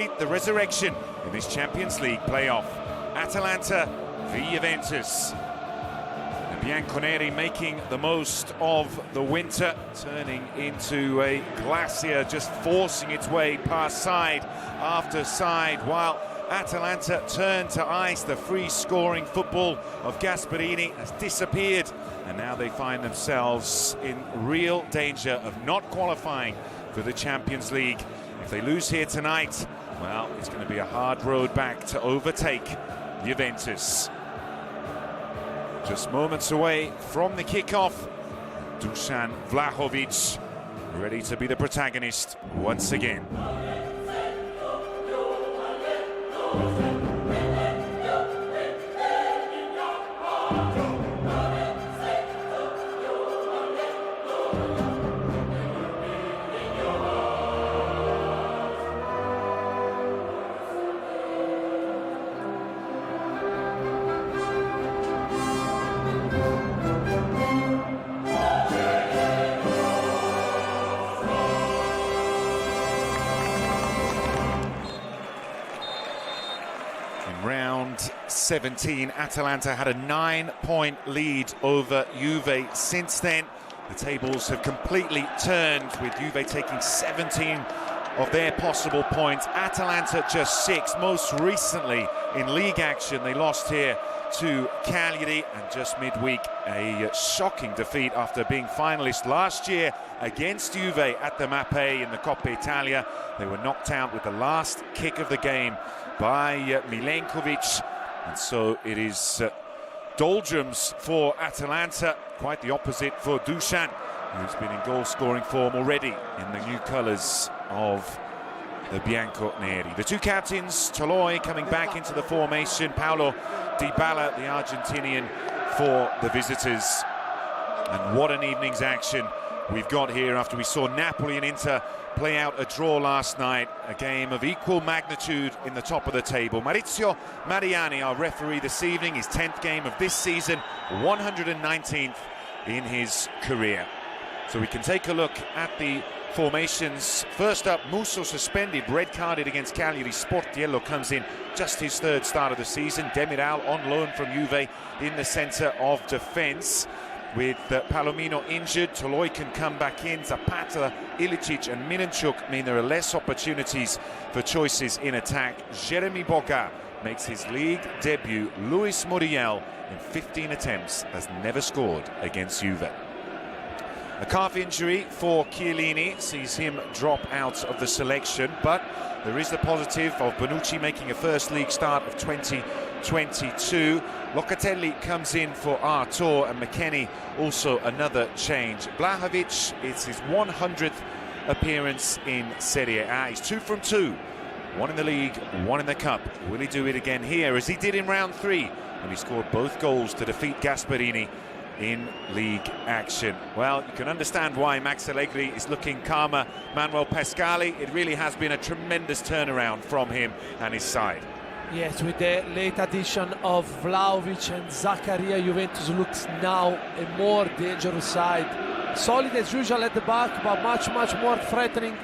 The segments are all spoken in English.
The resurrection in this Champions League playoff. Atalanta v Juventus. The Bianconeri making the most of the winter, turning into a glacier, just forcing its way past side after side, while Atalanta turn to ice. The free-scoring football of Gasperini has disappeared, and now they find themselves in real danger of not qualifying for the Champions League. If they lose here tonight, well, it's going to be a hard road back to overtake Juventus. Just moments away from the kickoff, Dusan Vlahovic ready to be the protagonist once again. Round 17, Atalanta had a 9-point lead over Juve. Since then, the tables have completely turned, with Juve taking 17 of their possible points. Atalanta just 6. Most recently in league action, they lost here to Cagliari, and just midweek a shocking defeat after being finalists last year against Juve at the Mappe in the Coppa Italia. They were knocked out with the last kick of the game by Milenkovic, and so it is doldrums for Atalanta, quite the opposite for Dusan, who's been in goal-scoring form already in the new colours of the Bianconeri. The two captains, Toloi coming back into the formation, Paulo Dybala, the Argentinian, for the visitors. And what an evening's action we've got here after we saw Napoli and Inter play out a draw last night. A game of equal magnitude in the top of the table. Maurizio Mariani, our referee this evening, his 10th game of this season, 119th in his career. So we can take a look at the formations. First up, Musso suspended, red-carded against Cagliari. Sportiello comes in, just his third start of the season. Demiral on loan from Juve in the centre of defence. With Palomino injured, Toloi can come back in. Zapata, Ilicic and Milenchuk mean there are less opportunities for choices in attack. Jeremy Boga makes his league debut. Luis Muriel, in 15 attempts, has never scored against Juve. A calf injury for Chiellini sees him drop out of the selection, but there is the positive of Bonucci making a first league start of 2022. Locatelli comes in for Artur, and McKennie also another change. Vlahovic, it's his 100th appearance in Serie A. He's 2 from 2. 1 in the league, 1 in the cup. Will he do it again here, as he did in round 3, when he scored both goals to defeat Gasperini in league action? Well, you can understand why Max Allegri is looking calmer. Manuel Pascali, it really has been a tremendous turnaround from him and his side. Yes, with the late addition of Vlahovic and Zakaria, Juventus looks now a more dangerous side. Solid as usual at the back, but much more threatening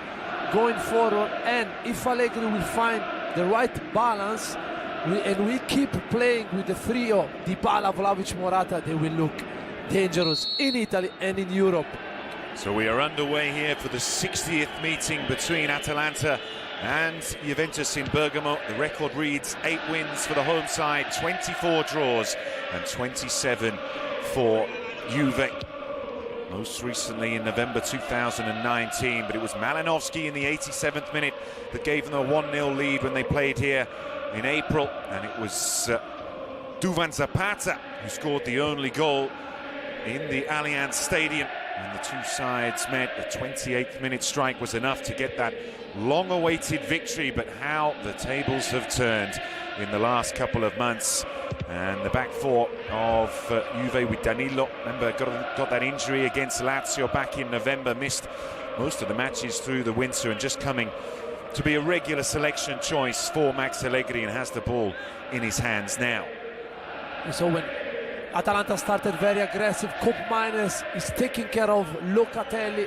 going forward. And if Allegri will find the right balance, and we keep playing with the trio, Dybala, Vlahovic, Morata, they will look dangerous in Italy and in Europe. So we are underway here for the 60th meeting between Atalanta and Juventus in Bergamo. The record reads 8 wins for the home side, 24 draws and 27 for Juve. Most recently in November 2019, but it was Malinovskyi in the 87th minute that gave them a 1-0 lead when they played here in April, and it was Duvan Zapata who scored the only goal in the Allianz Stadium. And the two sides met. The 28th minute strike was enough to get that long-awaited victory, but how the tables have turned in the last couple of months. And the back four of Juve with Danilo, remember, got that injury against Lazio back in November, missed most of the matches through the winter, and just coming to be a regular selection choice for Max Allegri, and has the ball in his hands now. So when Atalanta started very aggressive, Kopp Miners is taking care of Locatelli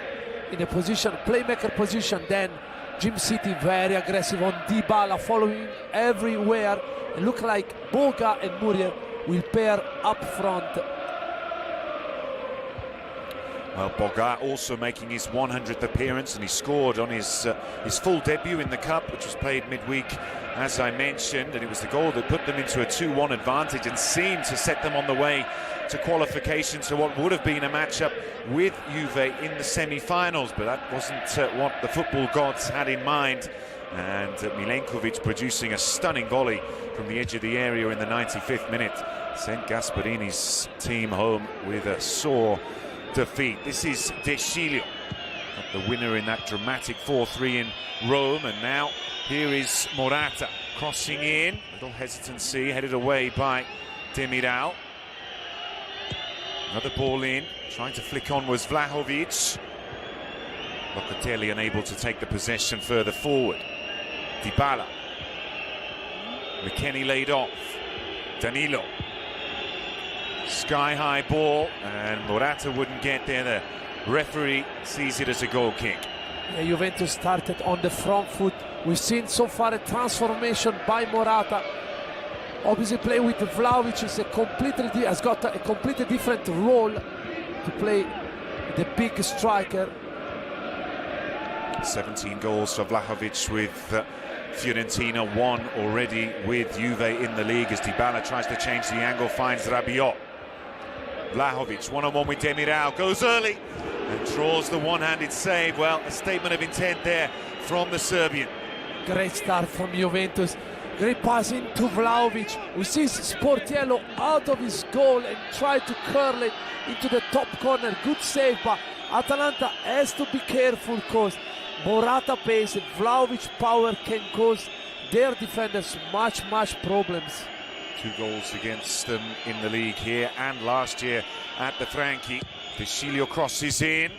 in a position, playmaker position, then Jim City very aggressive on della, following everywhere. It look like Boga and Muriel will pair up front. Well, Boga also making his 100th appearance, and he scored on his full debut in the Cup, which was played midweek, as I mentioned, and it was the goal that put them into a 2-1 advantage and seemed to set them on the way to qualification to what would have been a matchup with Juve in the semi-finals, but that wasn't what the football gods had in mind. And Milenkovic producing a stunning volley from the edge of the area in the 95th minute sent Gasparini's team home with a sore defeat. This is De Sciglio, the winner in that dramatic 4-3 in Rome, and now here is Morata crossing in, little hesitancy, headed away by Demiral. Another ball in, trying to flick on was Vlahovic. Locatelli unable to take the possession further forward. Dybala. McKennie laid off. Danilo. Sky-high ball, and Morata wouldn't get there. The referee sees it as a goal kick. Yeah, Juventus started on the front foot. We've seen so far a transformation by Morata. Obviously, playing with Vlahovic has got a completely different role to play the big striker. 17 goals for Vlahovic with Fiorentina, 1 already with Juve in the league as Dybala tries to change the angle, finds Rabiot. Vlahovic one-on-one with Demiral, goes early and draws the one-handed save. Well, a statement of intent there from the Serbian. Great start from Juventus. Great pass into Vlahovic. We see Sportiello out of his goal and try to curl it into the top corner. Good save, but Atalanta has to be careful because Morata pace and Vlahovic power can cause their defenders much problems. 2 goals against them in the league here and last year at the Franchi. De Sciglio crosses in.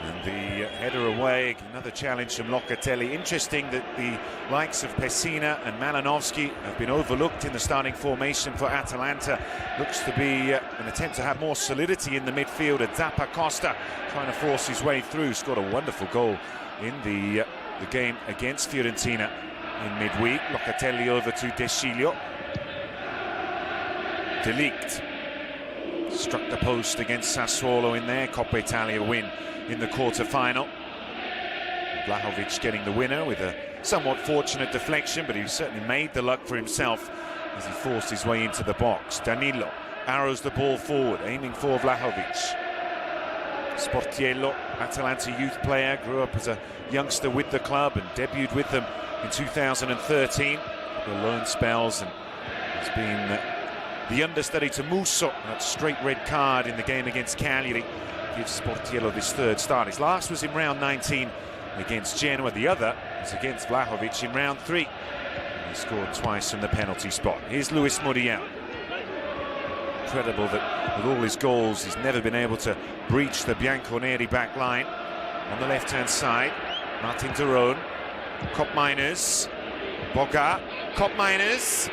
And the header away, another challenge from Locatelli. Interesting that the likes of Pessina and Malinowski have been overlooked in the starting formation for Atalanta. Looks to be an attempt to have more solidity in the midfield. Zappa Costa trying to force his way through. Scored a wonderful goal in the game against Fiorentina in midweek. Locatelli over to De Sciglio. De Ligt struck the post against Sassuolo in their Coppa Italia win in the quarter-final. Vlahovic getting the winner with a somewhat fortunate deflection, but he certainly made the luck for himself as he forced his way into the box. Danilo arrows the ball forward, aiming for Vlahovic. Sportiello, Atalanta youth player, grew up as a youngster with the club and debuted with them in 2013. The loan spells, and has been the understudy to Musso. That straight red card in the game against Cagliari gives Sportiello this 3rd start. His last was in round 19 against Genoa. The other was against Vlahovic in round 3. And he scored twice from the penalty spot. Here's Luis Muriel. Incredible that with all his goals, he's never been able to breach the Bianconeri back line. On the left-hand side, Martin de Roon, Cop Miners, Boga, Cop Miners,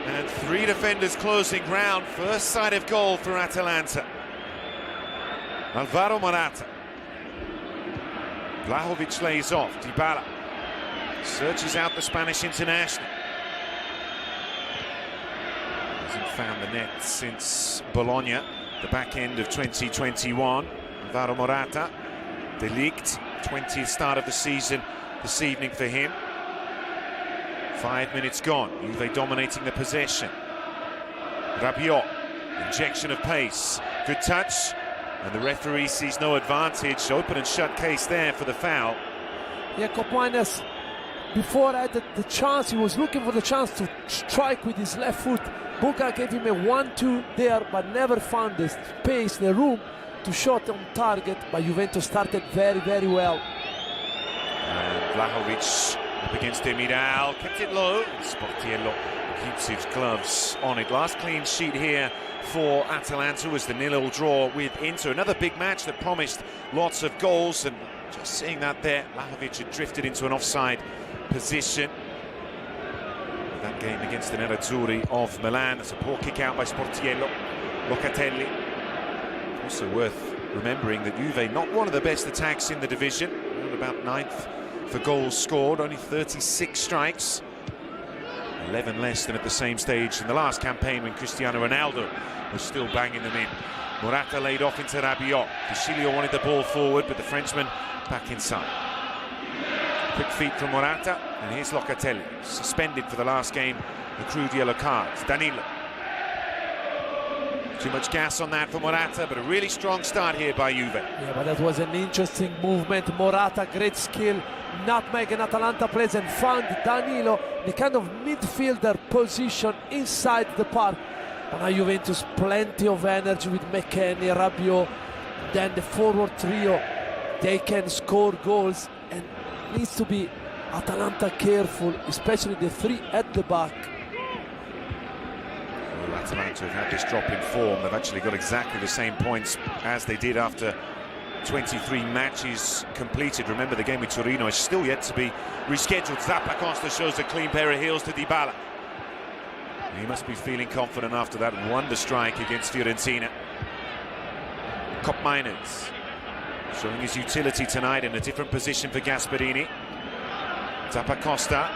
and 3 defenders closing ground. First sight of goal for Atalanta. Alvaro Morata. Vlahovic lays off. Dybala searches out the Spanish international. Hasn't found the net since Bologna, the back end of 2021. Alvaro Morata. De Ligt, 20th start of the season this evening for him. 5 minutes gone. Juve dominating the possession. Rabiot, injection of pace. Good touch. And the referee sees no advantage. Open and shut case there for the foul. Yeah, Copminus, before had the chance, he was looking for the chance to strike with his left foot. Boga gave him a 1-2 there, but never found the space, the room to shot on target. But Juventus started very well. And Vlahovic up against Demiral, kept it low. Sportiello keeps his gloves on it. Last clean sheet here for Atalanta was the 0-0 draw with Inter. Another big match that promised lots of goals, and just seeing that there, Vlahovic had drifted into an offside position. That game against the Nerazzurri of Milan. It's a poor kick out by Sportiello. Locatelli. Also worth remembering that Juve not one of the best attacks in the division. around about 9th for goals scored, only 36 strikes. 11 less than at the same stage in the last campaign when Cristiano Ronaldo was still banging them in. Morata laid off into Rabiot. Vicilio wanted the ball forward, but the Frenchman back inside. Quick feet from Morata, and here's Locatelli, suspended for the last game, accrued yellow cards. Danilo. Too much gas on that for Morata, but a really strong start here by Juve. Yeah, but that was an interesting movement. Morata, great skill. Nutmeg and Atalanta plays and found Danilo, the kind of midfielder position inside the park. But now Juventus, plenty of energy with McKennie, Rabiot, then the forward trio. They can score goals, and needs to be Atalanta careful, especially the three at the back. Well, Atalanta have had this drop in form. They've actually got exactly the same points as they did after 23 matches completed. Remember, the game with Torino is still yet to be rescheduled. Zappacosta shows a clean pair of heels to Dybala. He must be feeling confident after that wonder strike against Fiorentina. Cop Miners showing his utility tonight in a different position for Gasperini. Zappacosta.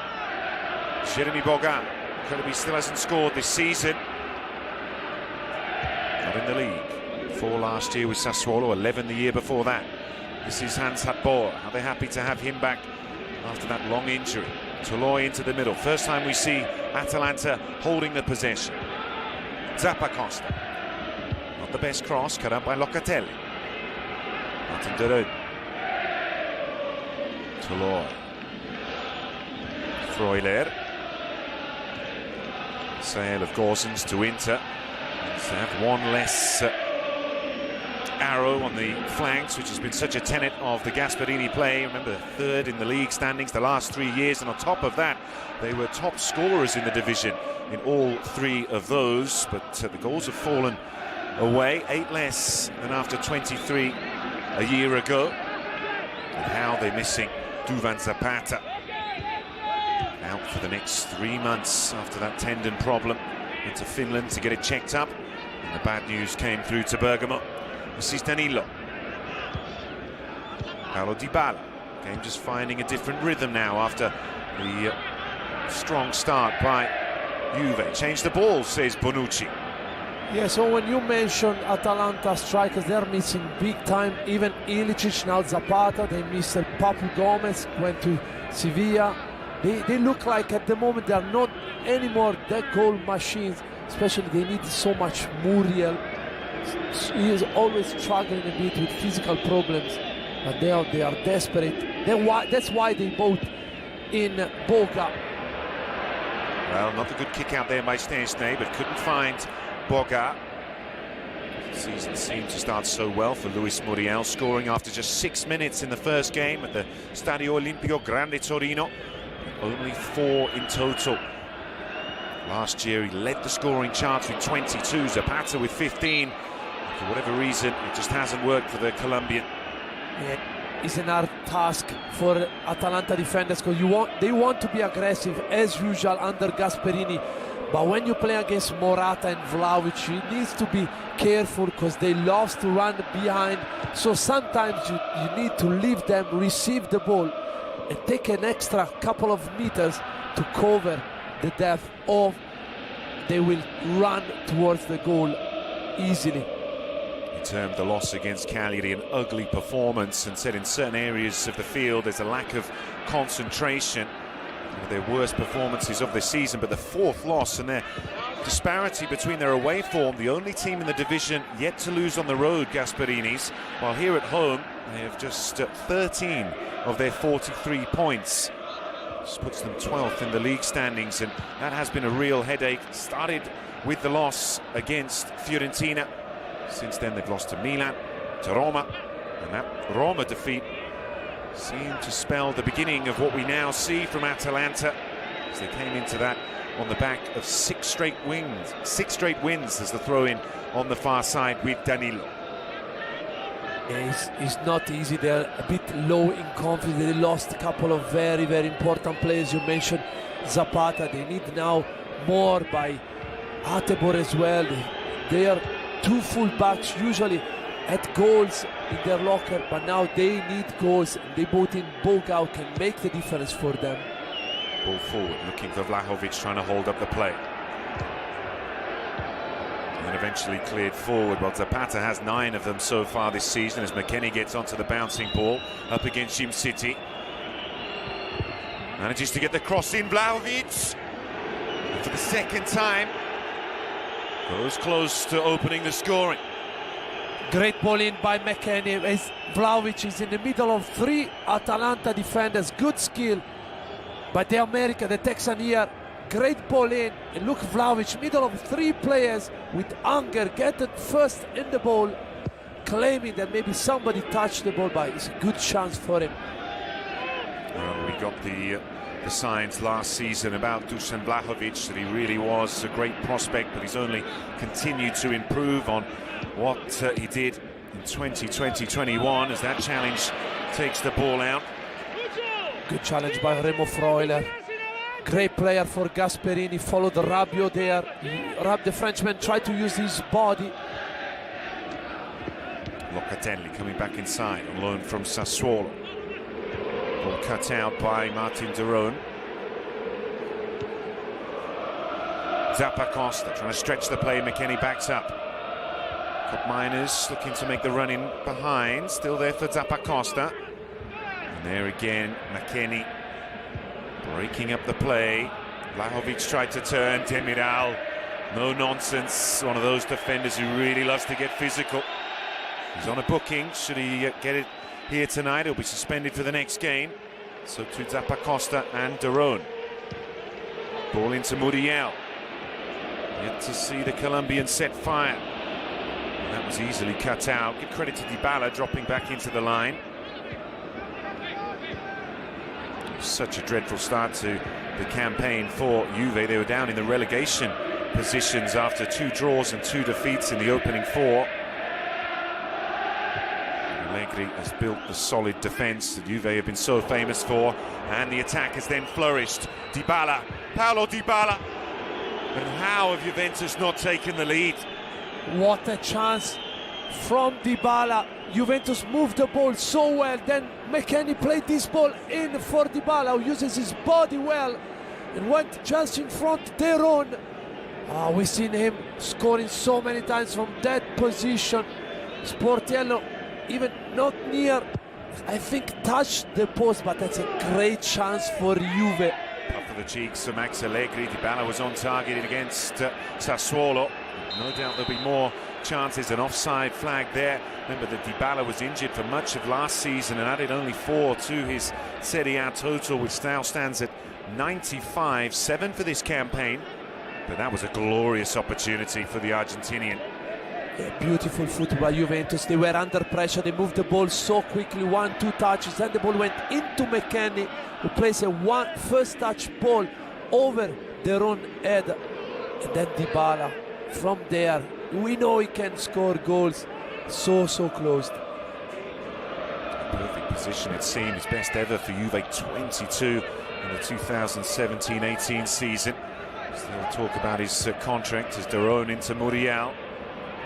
Jeremy Boga. Incredibly still hasn't scored this season. Not in the league. 4 last year with Sassuolo, 11 the year before that. This is Hans Hatboer. Are they happy to have him back after that long injury? Toloi into the middle. First time we see Atalanta holding the possession. Zappacosta. Not the best cross, cut out by Locatelli. Martin de Rode. Toloi. Freuler. Sale of Gosens to Inter. To have one less arrow on the flanks, which has been such a tenet of the Gasperini play. Remember, 3rd in the league standings the last 3 years, and on top of that, they were top scorers in the division in all 3 of those. But the goals have fallen away, 8 less than after 23 a year ago. And how they're missing Duvan Zapata. Out for the next 3 months after that tendon problem. Into Finland to get it checked up. And the bad news came through to Bergamo. This is Danilo. Paulo Dybala. Game just finding a different rhythm now after the strong start by Juve. Change the ball, says Bonucci. Yeah, so when you mention Atalanta strikers, they're missing big time. Even Ilicic, now Zapata, they missed Papu Gomez, went to Sevilla. They look like at the moment they are not anymore that goal machines. Especially they need so much Muriel. He is always struggling a bit with physical problems, but they are desperate. That's why they bought in Boga. Well, not a good kick out there by Szczęsny, but couldn't find Boga. The season seemed to start so well for Luis Muriel, scoring after just 6 minutes in the first game at the Stadio Olimpico Grande Torino. Only 4 in total. Last year he led the scoring charts with 22, Zapata with 15. For whatever reason, it just hasn't worked for the Colombian. Yeah, it's an hard task for Atalanta defenders because they want to be aggressive as usual under Gasperini. But when you play against Morata and Vlahovic, you need to be careful because they love to run behind. So sometimes you need to leave them receive the ball and take an extra couple of meters to cover the depth, or they will run towards the goal easily. He termed the loss against Cagliari an ugly performance and said in certain areas of the field there's a lack of concentration. One of their worst performances of the season, but the 4th loss, and their disparity between their away form, the only team in the division yet to lose on the road, Gasperini's, while here at home they have just 13 of their 43 points. This puts them 12th in the league standings, and that has been a real headache. Started with the loss against Fiorentina. Since then they've lost to Milan, to Roma, and that Roma defeat seemed to spell the beginning of what we now see from Atalanta, as they came into that on the back of 6 straight wins. 6 straight wins as the throw-in on the far side with Danilo. It's not easy. They're a bit low in confidence. They lost a couple of very, very important players. You mentioned Zapata. They need now more by Hateboer as well. They are 2 full backs usually at goals in their locker, but now they need goals. They brought in Boga, can make the difference for them. Ball forward, looking for Vlahovic, trying to hold up the play. And then eventually cleared forward. Well, Zapata has 9 of them so far this season as McKennie gets onto the bouncing ball up against Jim City. Manages to get the cross in, Vlahovic. And for the second time, goes close to opening the scoring. Great ball in by McKennie as Vlahovic is in the middle of 3 Atalanta defenders. Good skill by the American, the Texan here. Great ball in, and look, Vlahovic, middle of 3 players with anger, get it first in the ball, claiming that maybe somebody touched the ball, but it's a good chance for him. Well, we got the signs last season about Dusan Vlahovic, that he really was a great prospect, but he's only continued to improve on what he did in 2020-21 as that challenge takes the ball out. Good challenge by Remo Freuler. Great player for Gasperini, followed Rabiot there. The Frenchman tried to use his body. Locatelli coming back inside on loan from Sassuolo. Ball cut out by Martin de Roon. Zappacosta trying to stretch the play, McKennie backs up. Cup Miners looking to make the run in behind, still there for Zappacosta. And there again, McKennie breaking up the play. Vlahovic tried to turn, Demiral, no nonsense. One of those defenders who really loves to get physical. He's on a booking. Should he get it here tonight, he'll be suspended for the next game. So to Zappacosta and de Roon. Ball into Muriel. Yet to see the Colombian set fire. And that was easily cut out. Give credit to Dybala dropping back into the line. Such a dreadful start to the campaign for Juve. They were down in the relegation positions after 2 draws and 2 defeats in the opening 4. Allegri has built the solid defence that Juve have been so famous for, and the attack has then flourished. Dybala, Paulo Dybala, and how have Juventus not taken the lead? What a chance from Dybala. Juventus moved the ball so well, then McKennie played this ball in for Dybala, who uses his body well and went just in front de Roon. We've seen him scoring so many times from that position. Sportiello even not near, I think, touched the post, but that's a great chance for Juve. Puff of the cheeks for Max Allegri. Dybala was on target against Sassuolo. No doubt there'll be more chances. An offside flag there. Remember that Dybala was injured for much of last season and added only 4 to his Serie A total, which now stands at 95, 7 for this campaign. But that was a glorious opportunity for the Argentinian. Yeah, beautiful football by Juventus. They were under pressure, they moved the ball so quickly, 1-2 touches, then the ball went into McKennie, who plays a first touch ball over de Roon head, and then Dybala. From there, we know he can score goals. So close. Perfect position, it seems, best ever for Juve, 22 in the 2017-18 season. Still talk about his contract as de Roon into Muriel.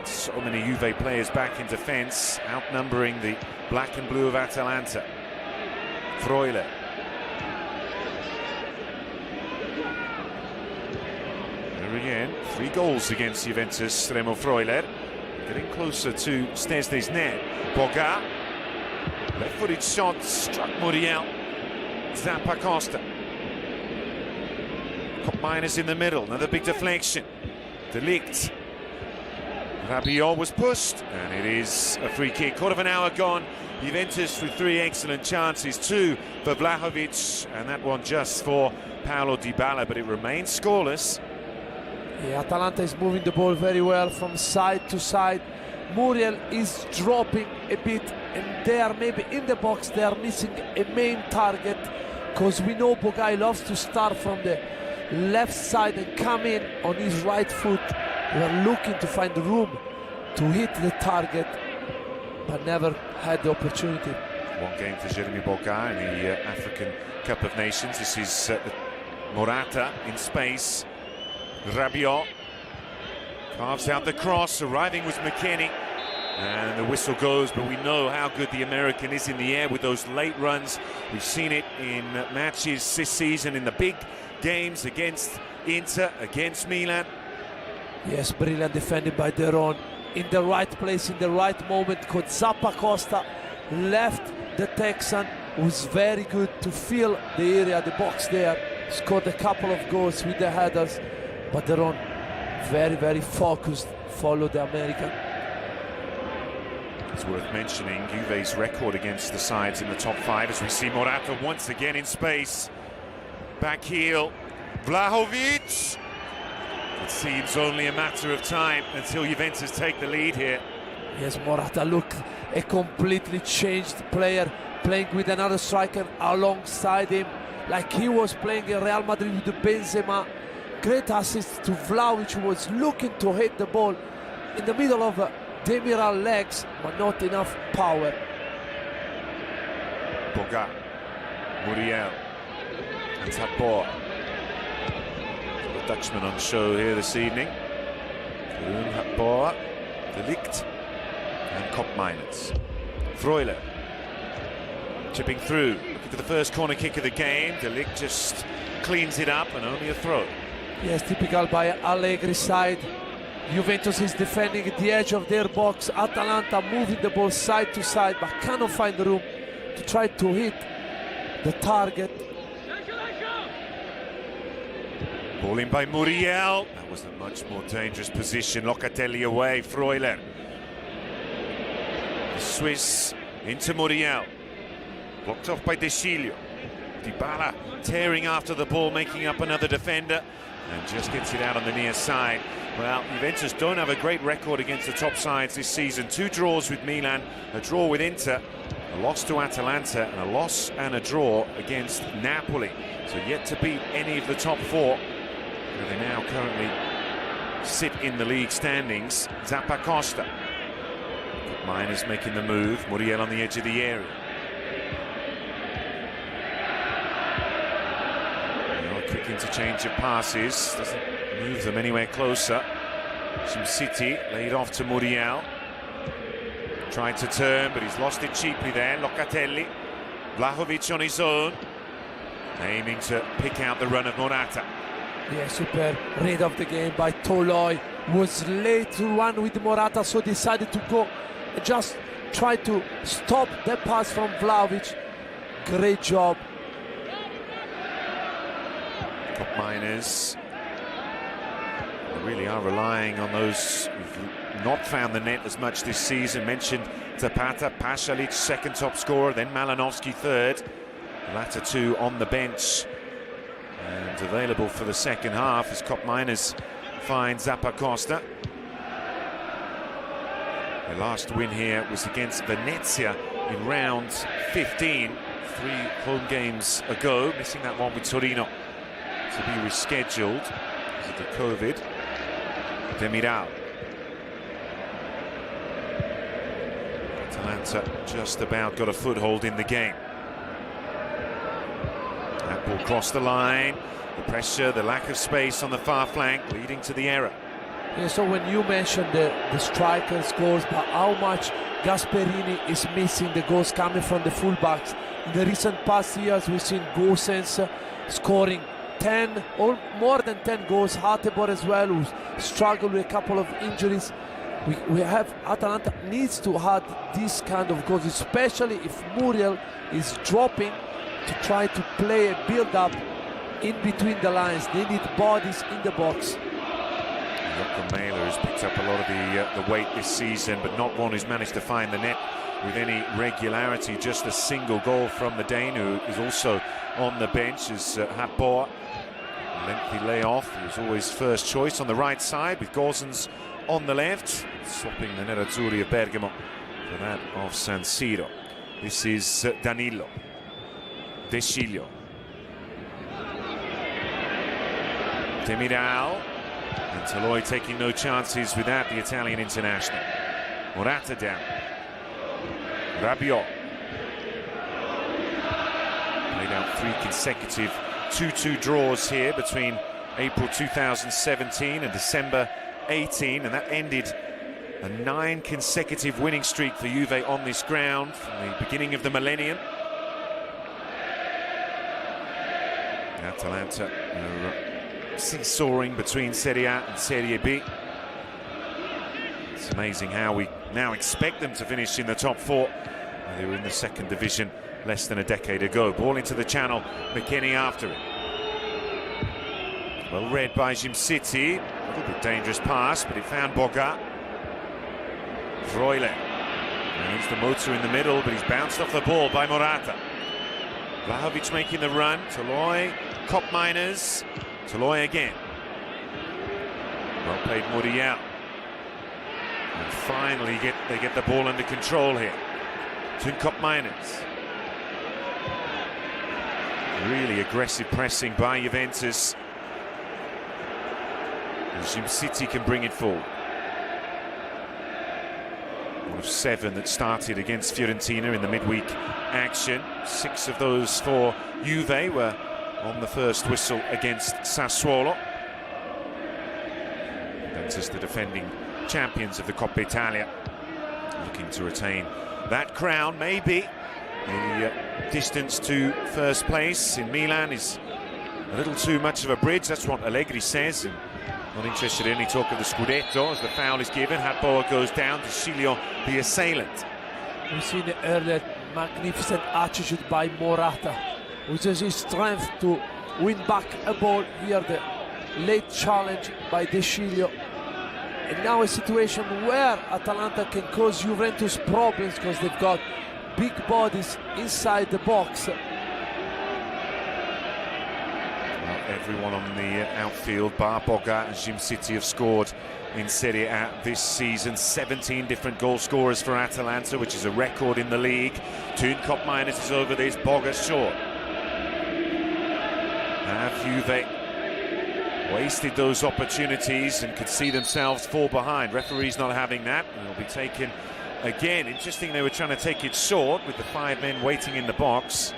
So many Juve players back in defence, outnumbering the black and blue of Atalanta. Freuler. There again, 3 goals against Juventus, Remo Freuler. Getting closer to Szczesny's net. Boga. Left-footed shot, struck Muriel. Zappacosta. Cup Miners in the middle, another big deflection. De Ligt. Rabiot was pushed, and it is a free kick. Quarter of an hour gone. Juventus with 3 excellent chances, 2 for Vlahovic, and that one just for Paulo Dybala, but it remains scoreless. Yeah, Atalanta is moving the ball very well from side to side. Muriel is dropping a bit, and they are maybe in the box. They are missing a main target, because we know Bogai loves to start from the left side and come in on his right foot. We are looking to find room to hit the target, but never had the opportunity. One game for Jeremy Boga in the African Cup of Nations. This is Morata in space. Rabiot carves out the cross. Arriving was McKennie. And the whistle goes, but we know how good the American is in the air with those late runs. We've seen it in matches this season, in the big games against Inter, against Milan. Yes, brilliant defending by De Roon. In the right place, in the right moment. Zappacosta left the Texan, was very good to feel the area, the box there. Scored a couple of goals with the headers, but De Roon very, very focused, followed the American. It's worth mentioning Juve's record against the sides in the top 5 as we see Morata once again in space. Back heel, Vlahovic. It seems only a matter of time until Juventus take the lead here. Yes, Morata looked a completely changed player, playing with another striker alongside him, like he was playing in Real Madrid with Benzema. Great assist to Vlahovic, who was looking to hit the ball in the middle of Demiral legs, but not enough power. Boga, Muriel, and Tabor. The Dutchman on show here this evening. Tabor, De Ligt, and Koopmeiners. Freuler, chipping through, looking for the first corner kick of the game. De Ligt just cleans it up and only a throw. Yes, typical by Allegri's side. Juventus is defending at the edge of their box. Atalanta moving the ball side to side, but cannot find room to try to hit the target. Ball in by Muriel. That was a much more dangerous position. Locatelli away, Freuler. The Swiss into Muriel. Blocked off by De Sciglio. Dybala tearing after the ball, making up another defender, and just gets it out on the near side. Well, Juventus don't have a great record against the top sides this season. 2 draws with Milan, a draw with Inter, a loss to Atalanta, and a loss and a draw against Napoli. So yet to beat any of the top 4. Where they now currently sit in the league standings. Zappacosta. Miners making the move. Muriel on the edge of the area. Quick interchange of passes. Doesn't move them anywhere closer. City laid off to Muriel. Tried to turn, but he's lost it cheaply there. Locatelli. Vlahovic on his own. Aiming to pick out the run of Morata. Yeah, super read of the game by Toloi. Was late to run with Morata, so decided to go and just try to stop the pass from Vlahovic. Great job. Koopmeiners really are relying on those who've not found the net as much this season. Mentioned Zapata, Pascali, second top scorer, then Malinovsky third. The latter 2 on the bench and available for the second half as Koopmeiners finds Zappacosta. Their last win here was against Venezia in round 15, 3 home games ago, missing that one with Torino to be rescheduled because of the COVID. Demiral. Atalanta just about got a foothold in the game. That ball crossed the line. The pressure, the lack of space on the far flank leading to the error. Yeah, so when you mentioned the strikers' goals, but how much Gasperini is missing the goals coming from the fullbacks. In the recent past years, we've seen Gosens scoring 10 or more than 10 goals. Hateboer as well, who's struggled with a couple of injuries. We have Atalanta needs to add this kind of goals, especially if Muriel is dropping to try to play a build-up in between the lines. They need bodies in the box. Joachim Mailer has picked up a lot of the weight this season, but not one who's managed to find the net with any regularity. Just a single goal from the Dane, who is also on the bench, as Hateboer. Lengthy layoff. He was always first choice on the right side, with Gosens on the left, swapping the Nerazzurri of Bergamo for that of San Siro. This is Danilo. De Sciglio. Demiral. And Toloi taking no chances without the Italian international. Morata down. Rabiot. Played out 3 consecutive 2-2 draws here between April 2017 and December 18, and that ended A 9 consecutive winning streak for Juve on this ground from the beginning of the millennium. Atalanta seesawing between Serie A and Serie B. It's amazing how we now expect them to finish in the top 4. They were in the second division less than a decade ago. Ball into the channel, McKennie after it. Well read by Jim City. A little bit dangerous pass, but it found Boga. Vroyle. There's the motor in the middle, but he's bounced off the ball by Morata. Vlahovic making the run. Toloi, Cop Miners. Toloi again. Well played Muriel. And finally they get the ball under control here. Cop Miners. Really aggressive pressing by Juventus. And Jim City can bring it forward. One of 7 that started against Fiorentina in the midweek action. 6 of those for Juve were on the first whistle against Sassuolo. Juventus, the defending champions of the Coppa Italia, looking to retain that crown. Maybe the distance to first place in Milan is a little too much of a bridge. That's what Allegri says. And not interested in any talk of the Scudetto as the foul is given. Hatboa goes down to Sciglio, the assailant. We've seen it earlier, magnificent attitude by Morata, which is his strength to win back a ball. Here the late challenge by De Sciglio. And now a situation where Atalanta can cause Juventus problems because they've got big bodies inside the box. Everyone on the outfield, bar Boga and Jim City, have scored in Serie A this season. 17 different goal scorers for Atalanta, which is a record in the league. Cop Miners is over this, Boga short. Have Juve wasted those opportunities and could see themselves fall behind? Referee's not having that, and it'll be taken again. Interesting, they were trying to take it short with the 5 men waiting in the box.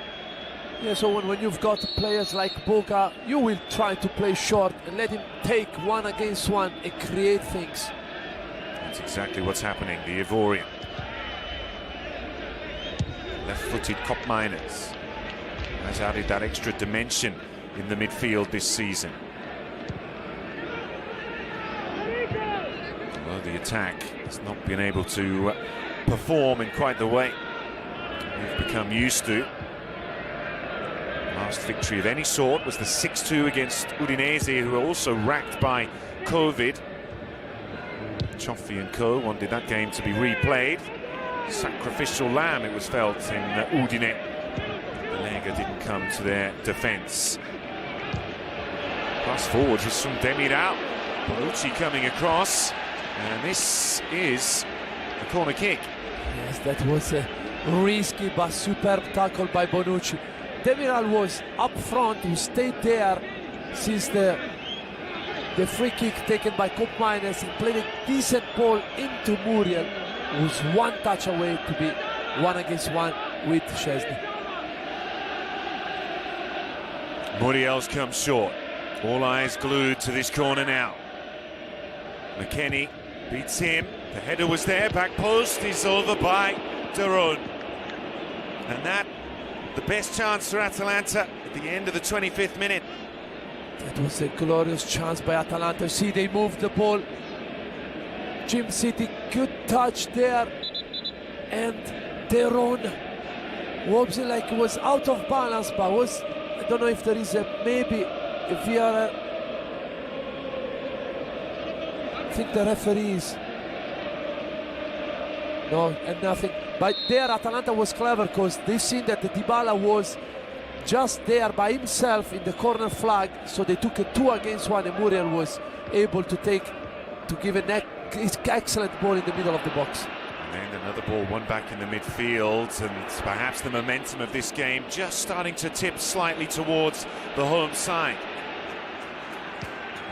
Yeah, so when you've got players like Boga, you will try to play short and let him take 1 against 1 and create things. That's exactly what's happening. The Ivorian. Left-footed Cop Miners has added that extra dimension in the midfield this season. Well, the attack has not been able to perform in quite the way we've become used to. Last victory of any sort was the 6-2 against Udinese, who are also racked by COVID. Cioffi and co wanted that game to be replayed. Sacrificial lamb, it was felt, in Udine. The Lega didn't come to their defence. Pass forward was from Demiral. Bonucci coming across, and this is a corner kick. Yes, that was a risky but superb tackle by Bonucci. Demiral was up front, who stayed there since the free kick taken by Cop Miners, and played a decent ball into Muriel, who's 1 touch away to be 1 against 1 with Szczesny. Muriel's come short. All eyes glued to this corner now. McKennie beats him. The header was there. Back post is over by Daron. And that, the best chance for Atalanta at the end of the 25th minute. That was a glorious chance by Atalanta. See, they moved the ball. Jim City, good touch there. And Daron was like it was out of balance, but was, I don't know if there is maybe a VAR. I think the referees. No, and nothing. But there Atalanta was clever because they seen that the Dybala was just there by himself in the corner flag, so they took a 2 against 1, and Muriel was able to give an excellent ball in the middle of the box. And then another ball won back in the midfield, and perhaps the momentum of this game just starting to tip slightly towards the home side.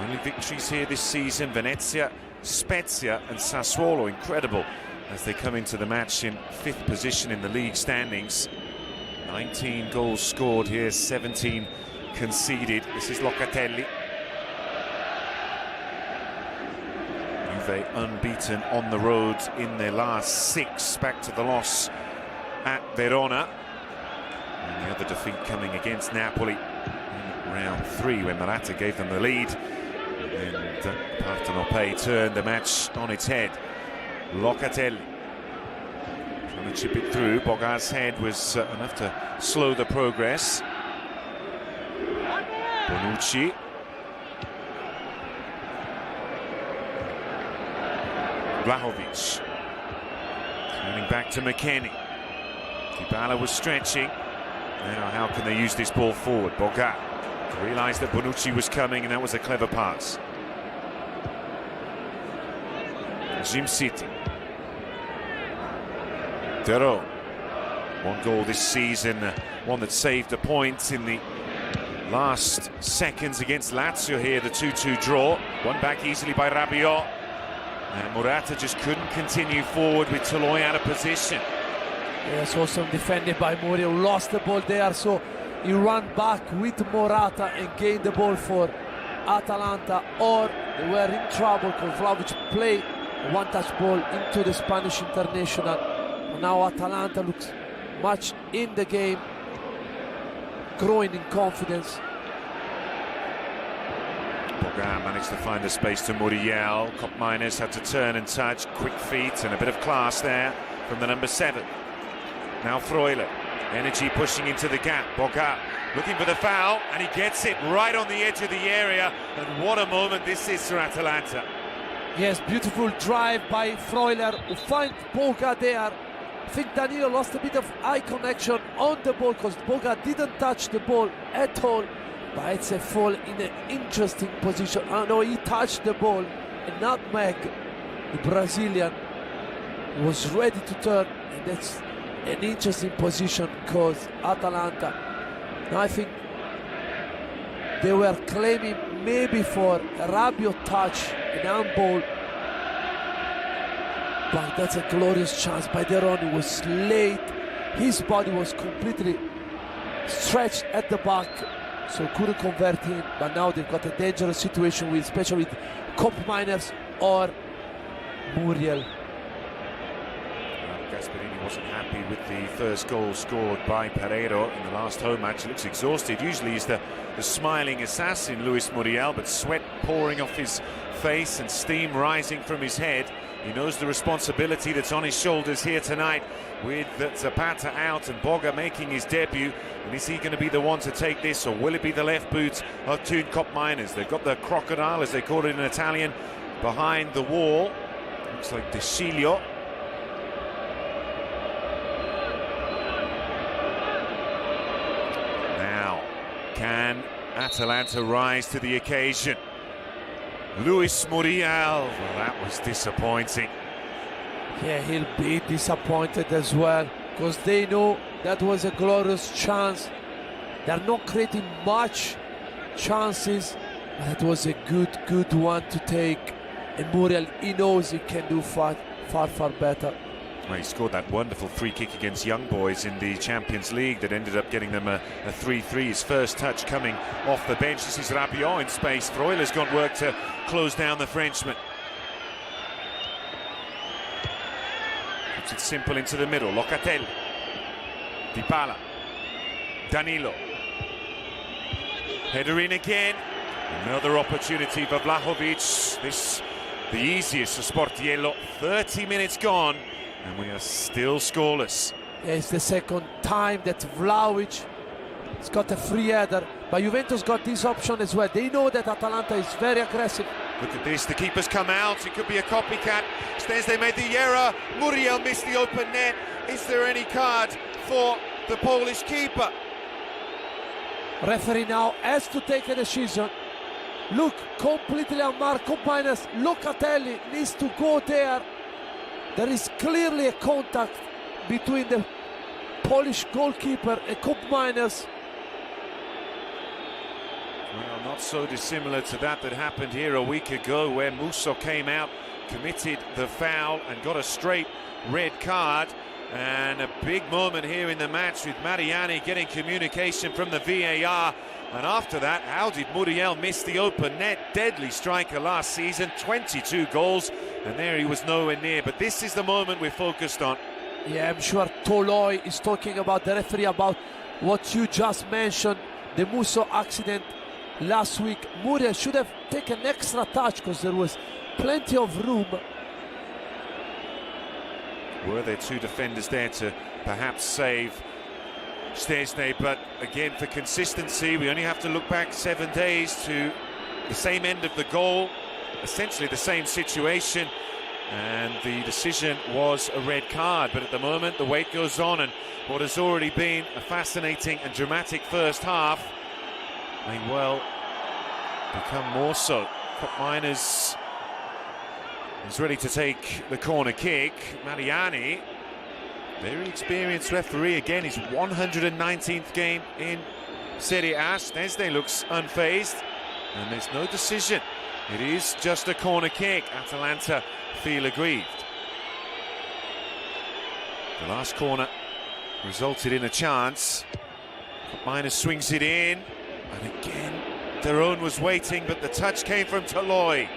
Only victories here this season: Venezia, Spezia and Sassuolo. Incredible as they come into the match in 5th position in the league standings. 19 goals scored here, 17 conceded. This is Locatelli. Juve unbeaten on the road in their last 6, back to the loss at Verona. And the other defeat coming against Napoli in round 3 when Morata gave them the lead. And Partenopei turned the match on its head. Locatelli trying to chip it through. Bogar's head was enough to slow the progress. Bonucci. Vlahovic turning back to McKennie. Dybala was stretching. Now how can they use this ball forward? Bogar realised that Bonucci was coming, and that was a clever pass. Jim City. Dero. 1 goal this season, one that saved a point in the last seconds against Lazio here, the 2-2 draw. Won back easily by Rabiot. And Morata just couldn't continue forward with Toloi out of position. Yes, also defended by Muriel, who lost the ball there, so he ran back with Morata and gained the ball for Atalanta, or they were in trouble because Vlahovic played a one-touch ball into the Spanish international. And now Atalanta looks much in the game, growing in confidence. Bogar managed to find the space to Muriel. Koopmeiners had to turn and touch. Quick feet and a bit of class there from the number 7. Now Freuler, energy pushing into the gap. Bogar looking for the foul, and he gets it right on the edge of the area. And what a moment this is for Atalanta. Yes, beautiful drive by Freuler, who finds Bogar there. I think Danilo lost a bit of eye connection on the ball because Bogar didn't touch the ball at all. But it's a fall in an interesting position. I know he touched the ball, and nutmeg, the Brazilian, was ready to turn, and that's an interesting position because Atalanta, I think they were claiming maybe for a Rabiot touch, an handball, but that's a glorious chance by Deron. He was late, his body was completely stretched at the back, so couldn't convert in. But now they've got a dangerous situation with, especially with Koopmeiners or Muriel. Gasperini wasn't happy with the first goal scored by Pereiro in the last home match. He looks exhausted. Usually he's the smiling assassin, Luis Muriel, but sweat pouring off his face and steam rising from his head. He knows the responsibility that's on his shoulders here tonight with Zapata out and Boga making his debut. And is he going to be the one to take this, or will it be the left boot of Toon Koopmeiners? They've got the crocodile, as they call it in Italian, behind the wall. Looks like De Sciglio. Now, can Atalanta rise to the occasion? Luis Muriel, well, that was disappointing. Yeah, he'll be disappointed as well, because they know that was a glorious chance. They're not creating much chances, but it was a good one to take. And Muriel, he knows he can do far better. Well, he scored that wonderful free kick against Young Boys in the Champions League that ended up getting them a 3-3. His first touch coming off the bench. This is Rabiot in space. Freuler's got work to close down the Frenchman. Puts it simple into the middle. Locatelli. Dybala. Danilo. Header in again. Another opportunity for Vlahovic. This the easiest for Sportiello. 30 minutes gone, and we are still scoreless. Yeah, it's the second time that Vlahovic has got a free header, but Juventus got this option as well. They know that Atalanta is very aggressive. Look at this, the keeper's come out. It could be a copycat. Stensde made the error. Muriel missed the open net. Is there any card for the Polish keeper? Referee now has to take a decision. Look, completely unmarked. Koopmeiners, Locatelli needs to go there. There is clearly a contact between the Polish goalkeeper and Koopmeiners. Well, not so dissimilar to that happened here a week ago, where Musso came out, committed the foul and got a straight red card. And a big moment here in the match with Mariani getting communication from the VAR, And after that, how did Muriel miss the open net? Deadly striker last season, 22 goals, and there he was nowhere near. But this is the moment we're focused on. Yeah, I'm sure Toloi is talking about the referee, about what you just mentioned, the Musso accident last week. Muriel should have taken extra touch because there was plenty of room. Were there two defenders there to perhaps save Szczesny? But again, for consistency, we only have to look back 7 days to the same end of the goal, essentially the same situation, and the decision was a red card. But at the moment, the wait goes on, and what has already been a fascinating and dramatic first half may well become more so. Miners is ready to take the corner kick. Mariani, very experienced referee, again his 119th game in Serie A. Szczesny looks unfazed, and there's no decision. It is just a corner kick. Atalanta feel aggrieved. The last corner resulted in a chance. Miners swings it in, and again their own was waiting, but the touch came from Toloi.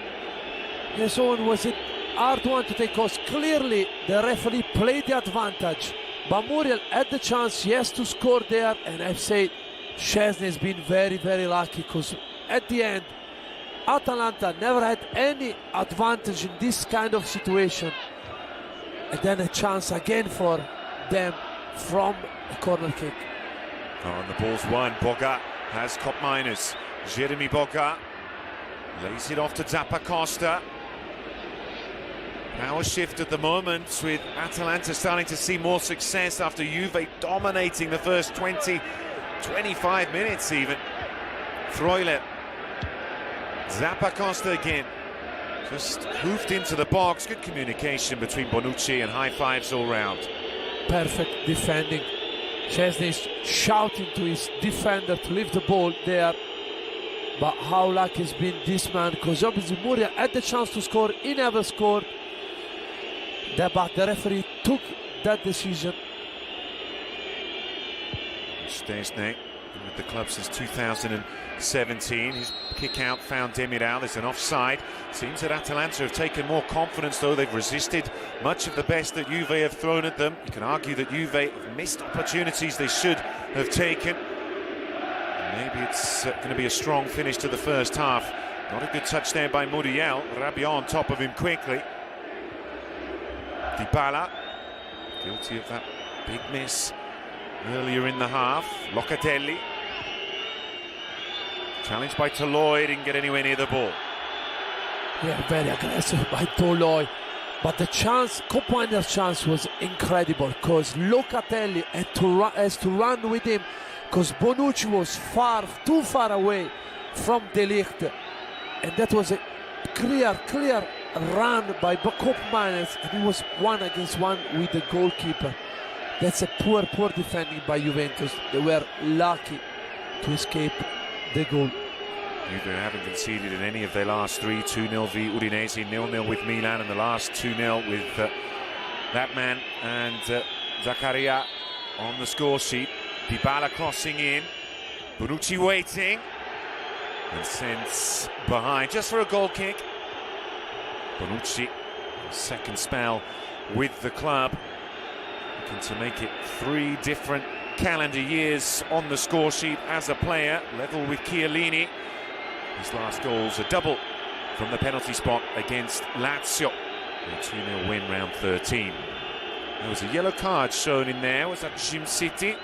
Yes, Owen, was it hard one to take, because clearly the referee played the advantage, but Muriel had the chance, yes, to score there. And I've said Szczesny has been very, very lucky, because at the end Atalanta never had any advantage in this kind of situation, and then a chance again for them from a corner kick. Oh, and the ball's won. Boga has Cop Miners. Jeremy Boga lays it off to Zappa Costa. Now a shift at the moment, with Atalanta starting to see more success after Juve dominating the first 20, 25 minutes even. Freuler. Zappa Costa again. Just hoofed into the box. Good communication between Bonucci, and high fives all round. Perfect defending. Szczesny is shouting to his defender to leave the ball there. But how lucky has been this man, because obviously Muriel had the chance to score, he never scored. But the referee took that decision. Szczesny with the club since 2017. His kick out found Demiral. There's an offside. Seems that Atalanta have taken more confidence, though. They've resisted much of the best that Juve have thrown at them. You can argue that Juve have missed opportunities they should have taken. Maybe it's going to be a strong finish to the first half. Not a good touch there by Muriel. Rabiot on top of him quickly. Dybala, guilty of that big miss earlier in the half. Locatelli, challenged by Toloi, didn't get anywhere near the ball. Yeah, very aggressive by Toloi. But the chance, Coppiner's chance was incredible, because Locatelli has to run with him, because Bonucci was too far away from De Ligt, and that was a clear run by Miners, and he was 1-against-1 with the goalkeeper. That's a poor defending by Juventus. They were lucky to escape the goal. Juve haven't conceded in any of their last three. 2-0 v Udinese, 0-0 with Milan, and the last 2-0 with that man and Zakaria on the score sheet. Dybala crossing in, Bonucci waiting, and sends behind just for a goal kick. Bonucci, second spell with the club, looking to make it 3 different calendar years on the score sheet as a player, level with Chiellini. His last goal's a double from the penalty spot against Lazio. A 2-0 win round 13. There was a yellow card shown in there. Was that Jim City?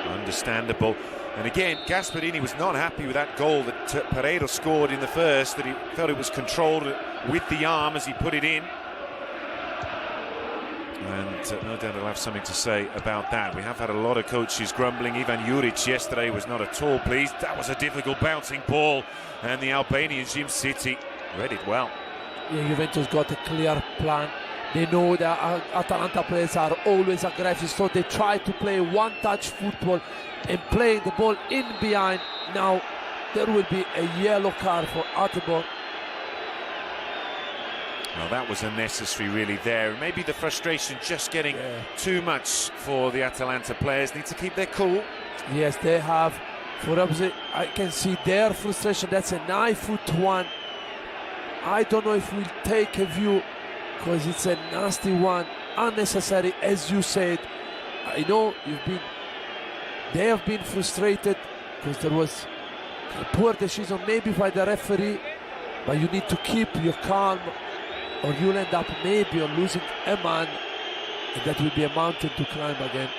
Understandable. And again, Gasperini was not happy with that goal that Pereiro scored in the first, that he felt it was controlled with the arm as he put it in. And no doubt he'll have something to say about that. We have had a lot of coaches grumbling. Ivan Juric yesterday was not at all pleased. That was a difficult bouncing ball, and the Albanian Jim City read it well. Yeah, Juventus got a clear plan. They know that Atalanta players are always aggressive, so they try to play one-touch football and playing the ball in behind. Now there will be a yellow card for Atibor. Well, that was unnecessary really there. Maybe the frustration just getting too much for the Atalanta players. Need to keep their cool. Yes, they have. For opposite, I can see their frustration. That's a 9-foot one. I don't know if we'll take a view because it's a nasty one, unnecessary, as you said. I know they have been frustrated because there was a poor decision maybe by the referee, but you need to keep your calm or you'll end up maybe on losing a man, and that will be a mountain to climb again.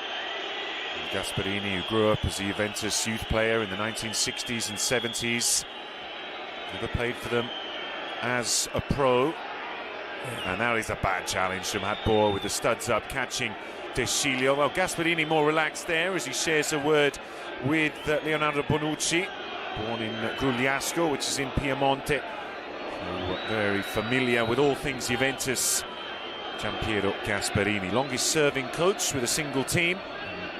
Gasperini, who grew up as a Juventus youth player in the 1960s and 70s, never played for them as a pro, and now he's a bad challenge from Hatboer with the studs up, catching De Sciglio. Well, Gasperini more relaxed there as he shares a word with Leonardo Bonucci, born in Grugliasco, which is in Piemonte. Very familiar with all things Juventus, Giampiero Gasperini, longest serving coach with a single team.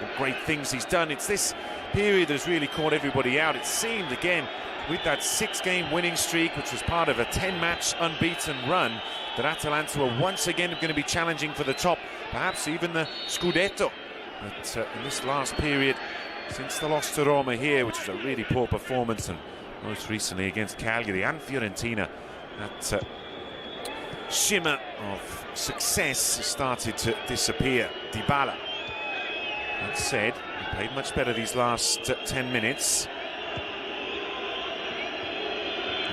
What great things he's done. It's this period that's really caught everybody out. It seemed again with that 6-game winning streak, which was part of a 10-match unbeaten run, that Atalanta were once again going to be challenging for the top, perhaps even the Scudetto. But in this last period, since the loss to Roma here, which was a really poor performance, and most recently against Cagliari and Fiorentina, that shimmer of success started to disappear. Dybala, that said, he played much better these last 10 minutes.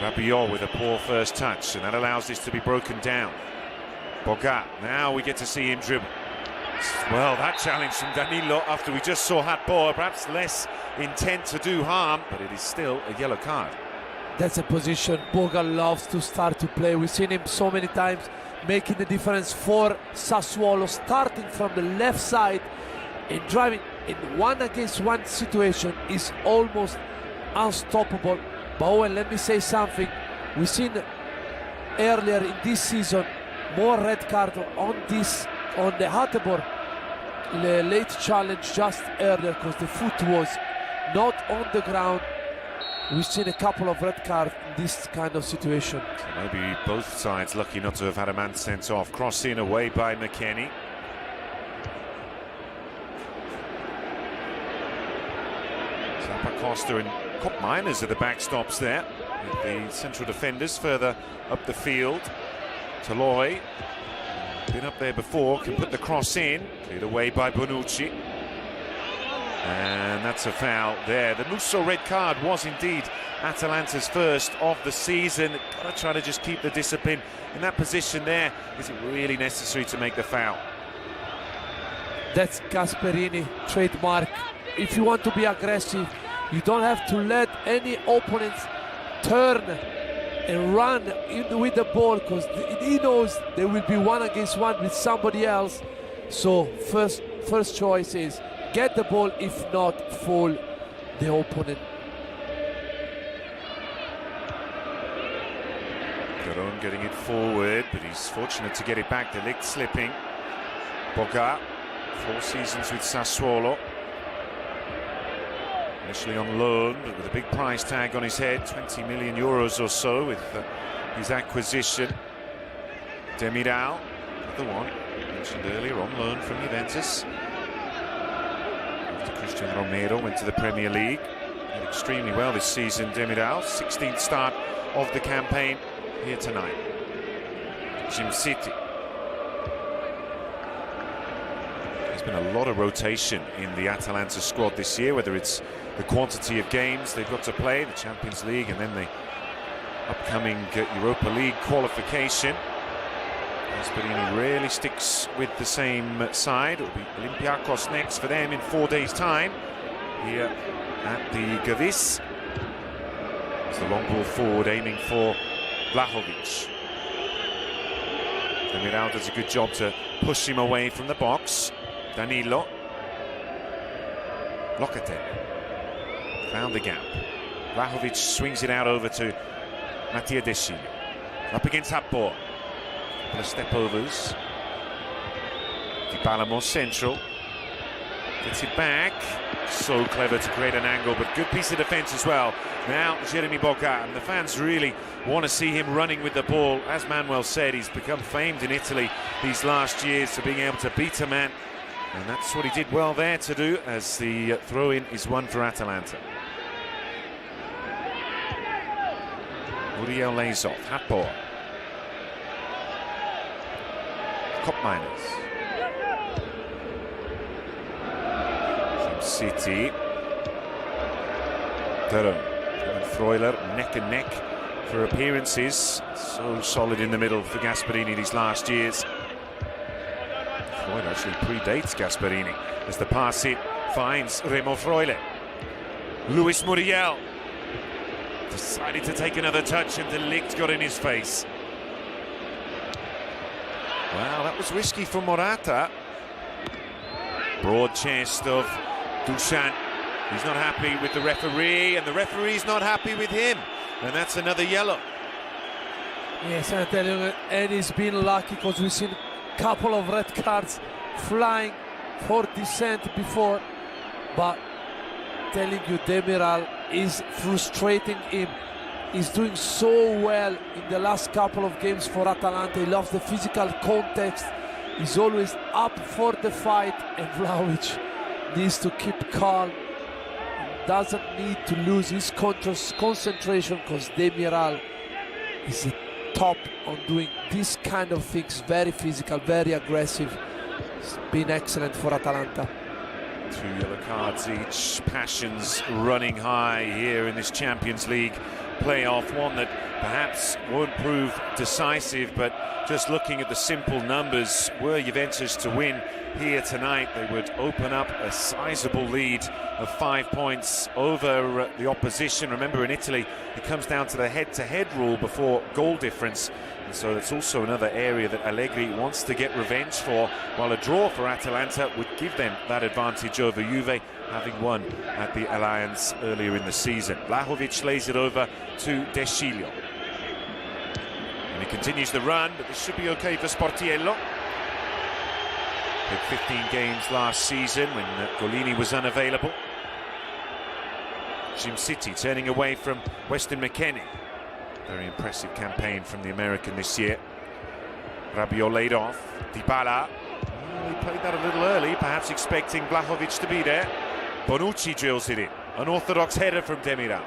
Rabiot with a poor first touch, and that allows this to be broken down. Boga, now we get to see him dribble. Well, that challenge from Danilo after we just saw Hatboer, perhaps less intent to do harm, but it is still a yellow card. That's a position Boga loves to start to play. We've seen him so many times making the difference for Sassuolo, starting from the left side and driving in 1-against-1 situation is almost unstoppable. But Owen, let me say something. We've seen earlier in this season more red card on the Hatboer late challenge just earlier because the foot was not on the ground. We've seen a couple of red cards in this kind of situation. So maybe both sides lucky not to have had a man sent off. Cross in away by McKennie. Zappacosta and Cop Miners are the backstops there, with the central defenders further up the field. Toloi, been up there before, can put the cross in, cleared away by Bonucci. And that's a foul there. The Musso red card was indeed Atalanta's first of the season. Got to try to just keep the discipline in that position there. Is it really necessary to make the foul? That's Gasperini trademark. If you want to be aggressive, you don't have to let any opponents turn and run in with the ball, because he knows there will be 1-against-1 with somebody else. So first choice is get the ball, if not foul the opponent. Garon getting it forward, but he's fortunate to get it back. De Ligt slipping. Boga, 4 seasons with Sassuolo. Initially on loan, but with a big price tag on his head, 20 million euros or so with his acquisition. Demiral, the one mentioned earlier, on loan from Juventus. After Christian Romero went to the Premier League. Did extremely well this season, Demiral. 16th start of the campaign here tonight. Jim City. There's been a lot of rotation in the Atalanta squad this year, whether it's the quantity of games they've got to play, the Champions League, and then the upcoming Europa League qualification. Gasperini rarely sticks with the same side. It'll be Olympiacos next for them in 4 days' time here at the Gavis. It's the long ball forward, aiming for Vlahovic. Demiral does a good job to push him away from the box. Danilo. Locatelli found the gap. Vlahovic swings it out over to Mattia De Sciglio. Up against Hatboer. Couple of step-overs. Dybala more central. Gets it back. So clever to create an angle, but good piece of defence as well. Now Jeremy Boga, and the fans really want to see him running with the ball. As Manuel said, he's become famed in Italy these last years for being able to beat a man, and that's what he did well there to do, as the throw-in is one for Atalanta. Muriel lays off, Hatboer. Kopmeiners. City. Durham and Freuler neck and neck for appearances. So solid in the middle for Gasperini these last years. Freuler actually predates Gasperini as the pass hit finds Remo Freuler. Luis Muriel decided to take another touch, and Delict got in his face. Wow, that was risky for Morata. Broad chest of Dusan. He's not happy with the referee, and the referee's not happy with him, and that's another yellow. Yes, I'm telling you, and he's been lucky, because we've seen a couple of red cards flying for dissent before, but telling you, Demiral is frustrating him. He's doing so well in the last couple of games for Atalanta. He loves the physical context. He's always up for the fight, and Vlahovic needs to keep calm. He doesn't need to lose his concentration, because Demiral is top on doing this kind of things. Very physical, very aggressive. It's been excellent for Atalanta. 2 yellow cards each. Passions running high here in this Champions League playoff, one that perhaps won't prove decisive, but just looking at the simple numbers, were Juventus to win here tonight, they would open up a sizable lead of 5 points over the opposition. Remember, in Italy it comes down to the head-to-head rule before goal difference, and so that's also another area that Allegri wants to get revenge for, while a draw for Atalanta would give them that advantage over Juve, having won at the Alliance earlier in the season. Vlahovic lays it over to De Sciglio, and he continues the run, but this should be okay for Sportiello. Played 15 games last season when Golini was unavailable. Jim City turning away from Weston McKennie. Very impressive campaign from the American this year. Rabiot laid off. Dybala. He played that a little early, perhaps expecting Vlahovic to be there. Bonucci drills it in. Unorthodox header from Demiral.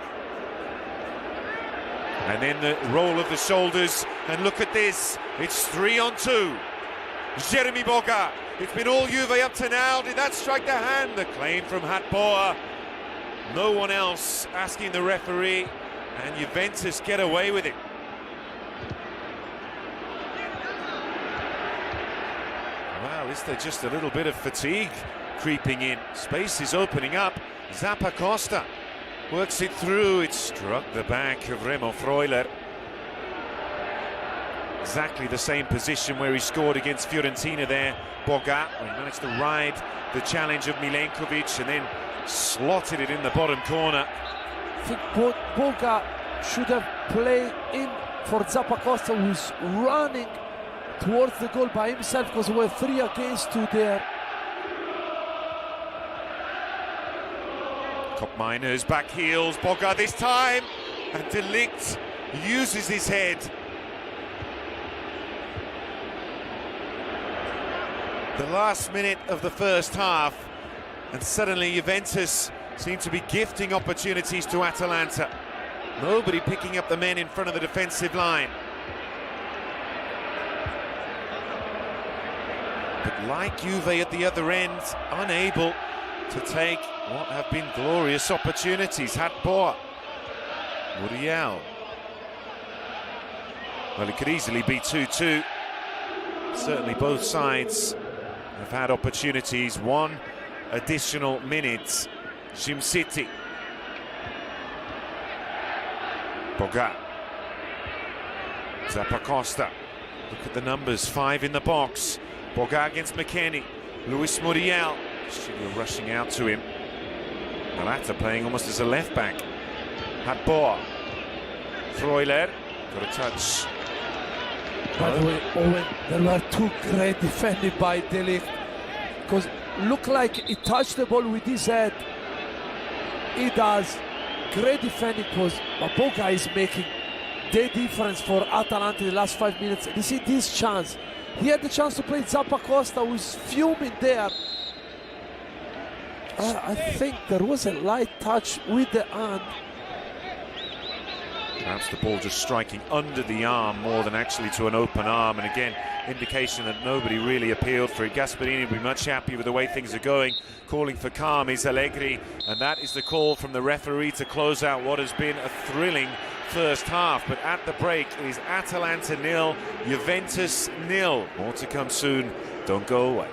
And then the roll of the shoulders, and look at this. It's 3-on-2. Jeremy Boga. It's been all Juve up to now. Did that strike the hand? The claim from Hatboer. No one else asking the referee, and Juventus get away with it. Well, is there just a little bit of fatigue creeping in? Space is opening up. Zappacosta works it through. It struck the back of Remo Freuler. Exactly the same position where he scored against Fiorentina there. Boga, where he managed to ride the challenge of Milenkovic and then slotted it in the bottom corner. I think Boga should have played in for Zappacosta, who's running towards the goal by himself, because we're 3 against 2 there. Kopmeiners back heels, Boga this time, and Delict uses his head. The last minute of the first half, and suddenly Juventus seem to be gifting opportunities to Atalanta. Nobody picking up the men in front of the defensive line. But like Juve at the other end, unable to take what have been glorious opportunities. Hatboer, Muriel. Well, it could easily be 2-2. Certainly both sides have had opportunities. 1 additional minute. Jim City. Boga. Zappacosta. Look at the numbers. 5 in the box. Boga against McKennie. Luis Muriel. Still rushing out to him. The latter playing almost as a left back. Hatboer. Freuler. Got a touch. By the way, Owen, there were 2 great defended by Delict, because looked like he touched the ball with his head, he does. Great defending pose, but both guys making the difference for Atalanta in the last 5 minutes. And you see this chance. He had the chance to play Zappacosta, who's fuming there. I think there was a light touch with the hand. Perhaps the ball just striking under the arm more than actually to an open arm. And again, indication that nobody really appealed for it. Gasperini will be much happier with the way things are going. Calling for calm is Allegri. And that is the call from the referee to close out what has been a thrilling first half. But at the break, it is Atalanta 0, Juventus 0. More to come soon. Don't go away.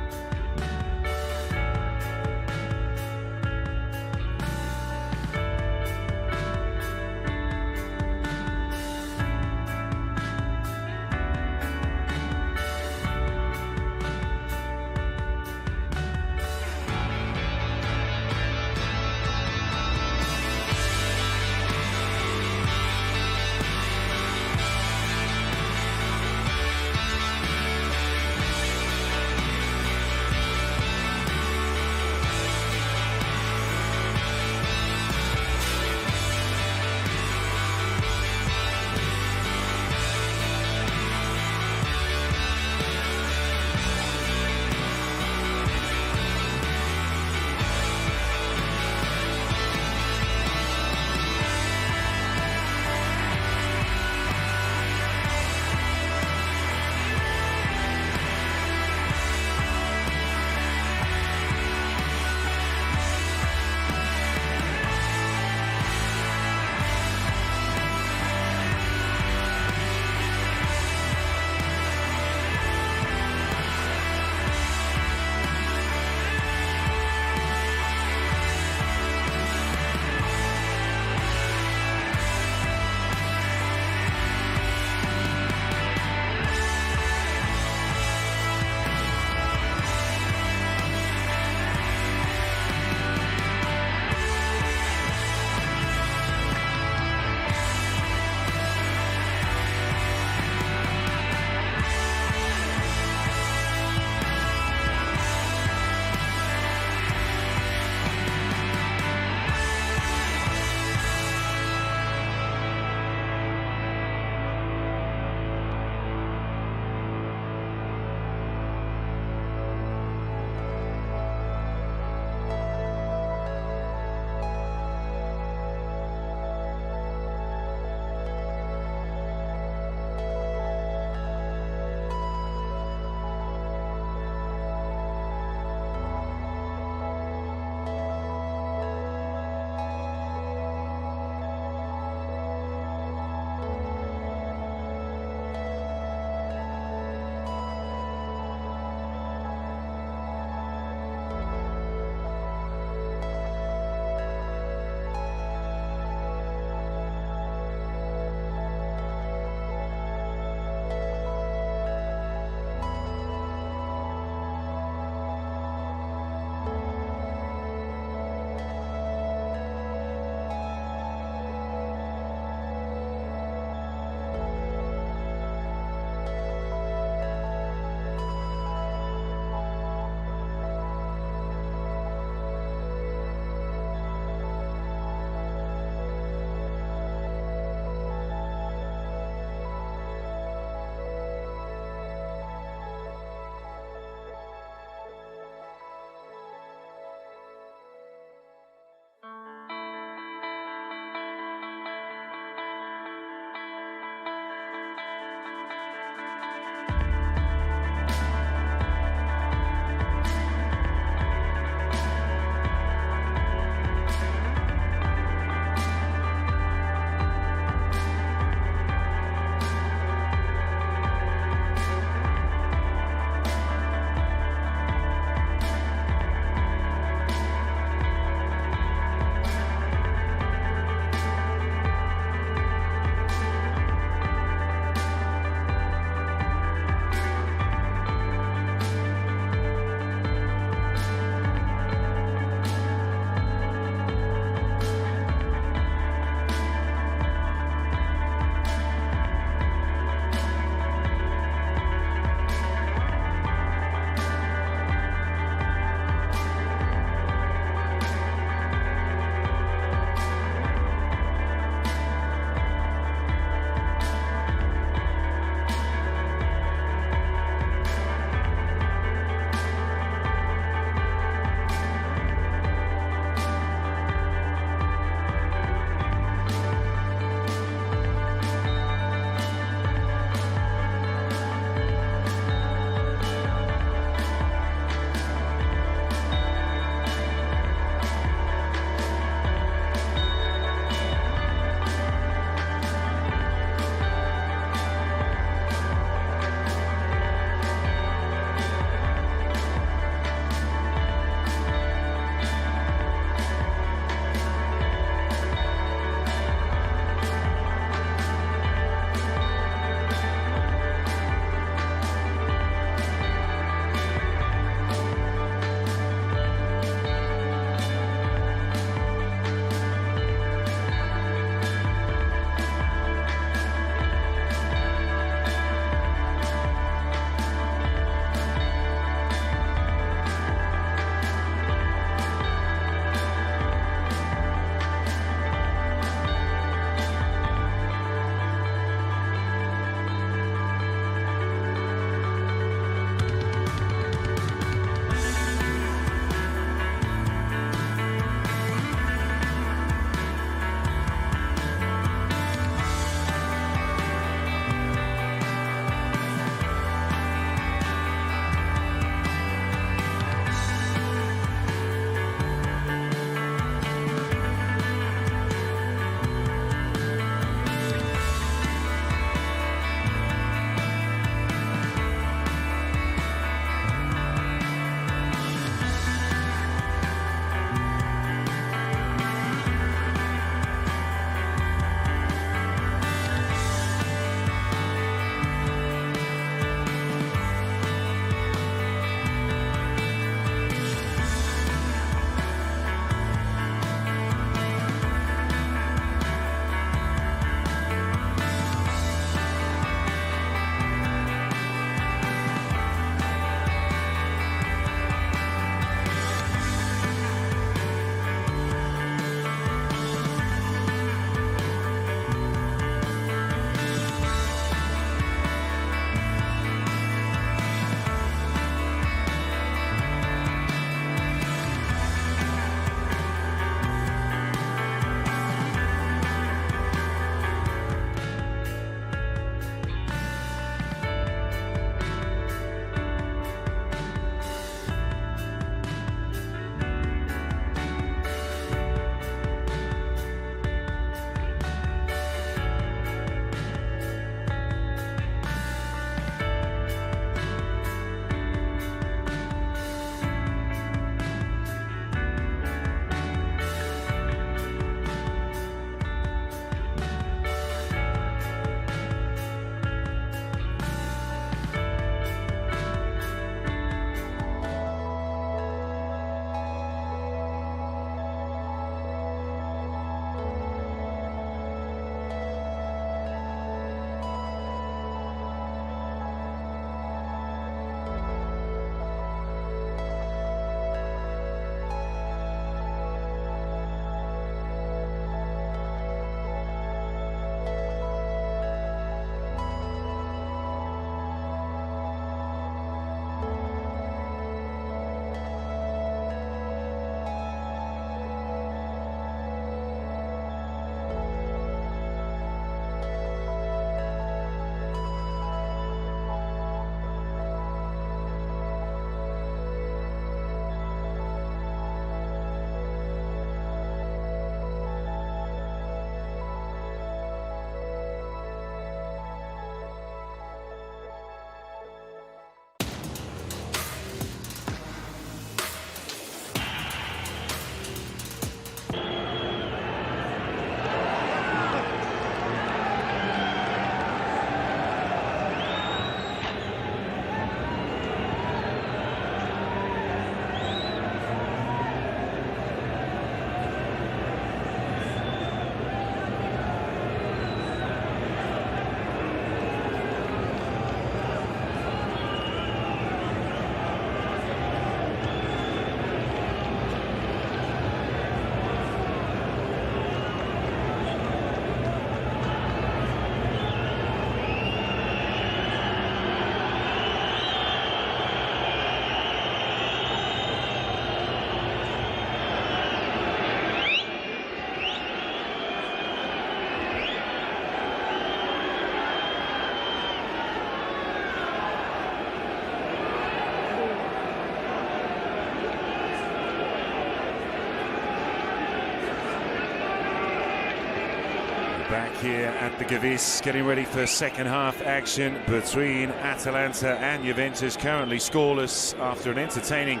We're back here at the Gavis, getting ready for second half action between Atalanta and Juventus, currently scoreless after an entertaining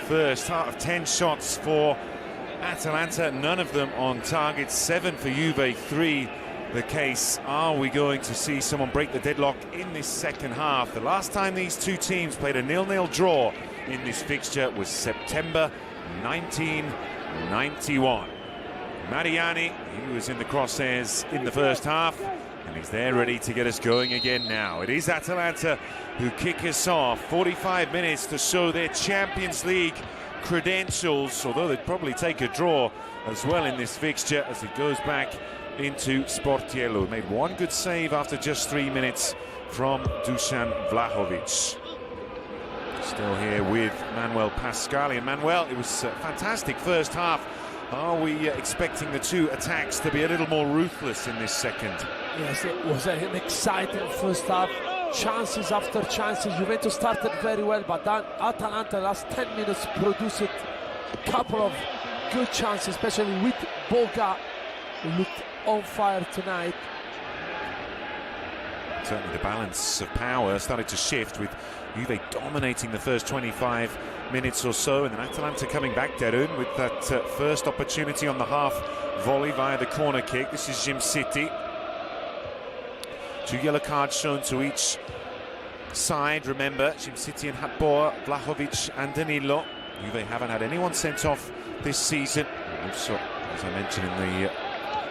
first half. 10 shots for Atalanta, none of them on target, 7 for Juve, 3 the case. Are we going to see someone break the deadlock in this second half? The last time these two teams played a 0-0 draw in this fixture was September 1991. Mariani, he was in the crosshairs in the first half, and he's there ready to get us going again now. It is Atalanta who kick us off. 45 minutes to show their Champions League credentials, although they'd probably take a draw as well in this fixture as it goes back into Sportiello. Made one good save after just 3 minutes from Dusan Vlahovic. Still here with Manuel Pascali. And Manuel, it was a fantastic first half. Are we expecting the two attacks to be a little more ruthless in this second? Yes, it was an exciting first half. Chances after chances. Juventus started very well, but then Atalanta last 10 minutes produced a couple of good chances, especially with Boga, who looked on fire tonight. Certainly the balance of power started to shift with Juve dominating the first 25 minutes or so, and then Atalanta coming back dead in with that first opportunity on the half volley via the corner kick. This is Jim City. 2 yellow cards shown to each side. Remember, Jim City and Hatboer, Vlahovic and Danilo. Juve haven't had anyone sent off this season. Also, as I mentioned in the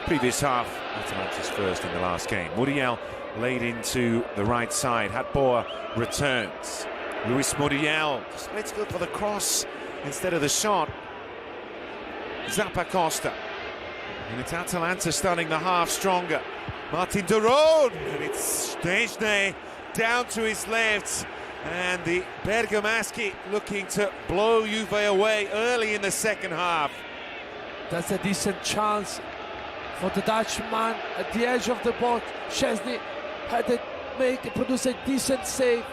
previous half, Atalanta's first in the last game. Muriel laid into the right side. Hatboer returns. Luis Muriel, let's go for the cross instead of the shot. Zappacosta. And it's Atalanta starting the half stronger. Martin de Roon, and it's Szczęsny down to his left. And the Bergamaschi looking to blow Juve away early in the second half. That's a decent chance for the Dutchman at the edge of the box. Szczęsny had to produce a decent save,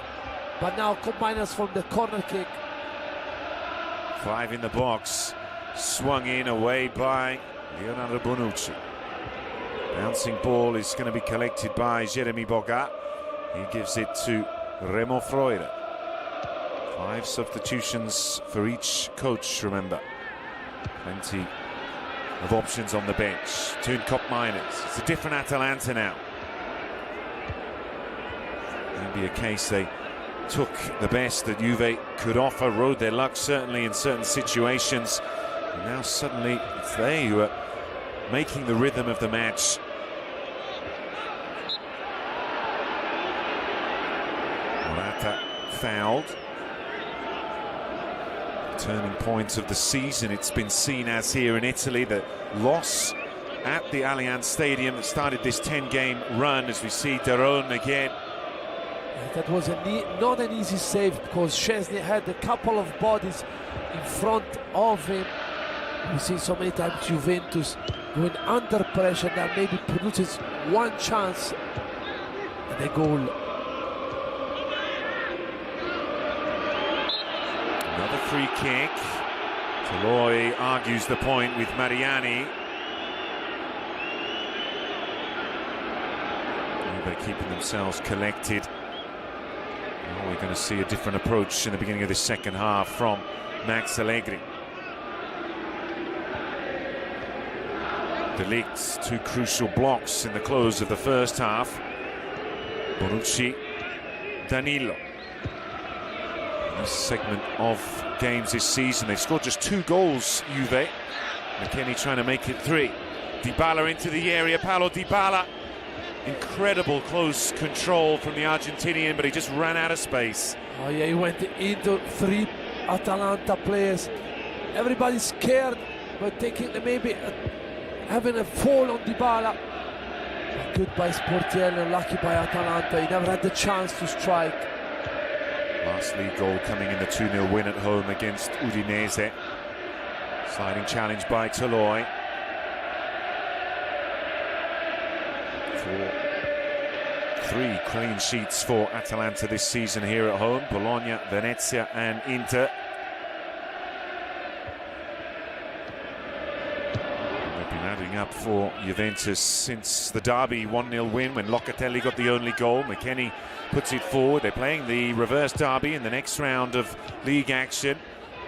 but now combines from the corner kick. 5 in the box, swung in away by Leonardo Bonucci. Bouncing ball is going to be collected by Jeremy Boga. He gives it to Remo Freuler. 5 substitutions for each coach, remember. Plenty of options on the bench. Two Cup minors. It's a different Atalanta now. Maybe a case they took the best that Juve could offer, rode their luck certainly in certain situations, and now suddenly it's they who are making the rhythm of the match. Morata fouled. Turning point of the season it's been seen as here in Italy. The loss at the Allianz Stadium that started this 10-game run, as we see de Roon again. That was not an easy save, because Szczęsny had a couple of bodies in front of him. We've seen so many times Juventus going under pressure that maybe produces one chance and a goal. Another free kick. Toloi argues the point with Mariani. They're keeping themselves collected. Oh, we're going to see a different approach in the beginning of the second half from Max Allegri. De Ligt, 2 crucial blocks in the close of the first half. Bonucci, Danilo. This segment of games this season, they've scored just 2 goals, Juve. McKennie trying to make it 3. Dybala into the area, Paulo Dybala. Incredible close control from the Argentinian, but he just ran out of space. Oh yeah, he went into 3 Atalanta players. Everybody's scared, but taking maybe having a fall on Dybala. Good by Sportiello, lucky by Atalanta. He never had the chance to strike. Last league goal coming in the 2-0 win at home against Udinese. Sliding challenge by Toloi. 3 clean sheets for Atalanta this season here at home. Bologna, Venezia and Inter. been adding up for Juventus since the derby 1-0 win when Locatelli got the only goal. McKennie puts it forward. They're playing the reverse derby in the next round of league action.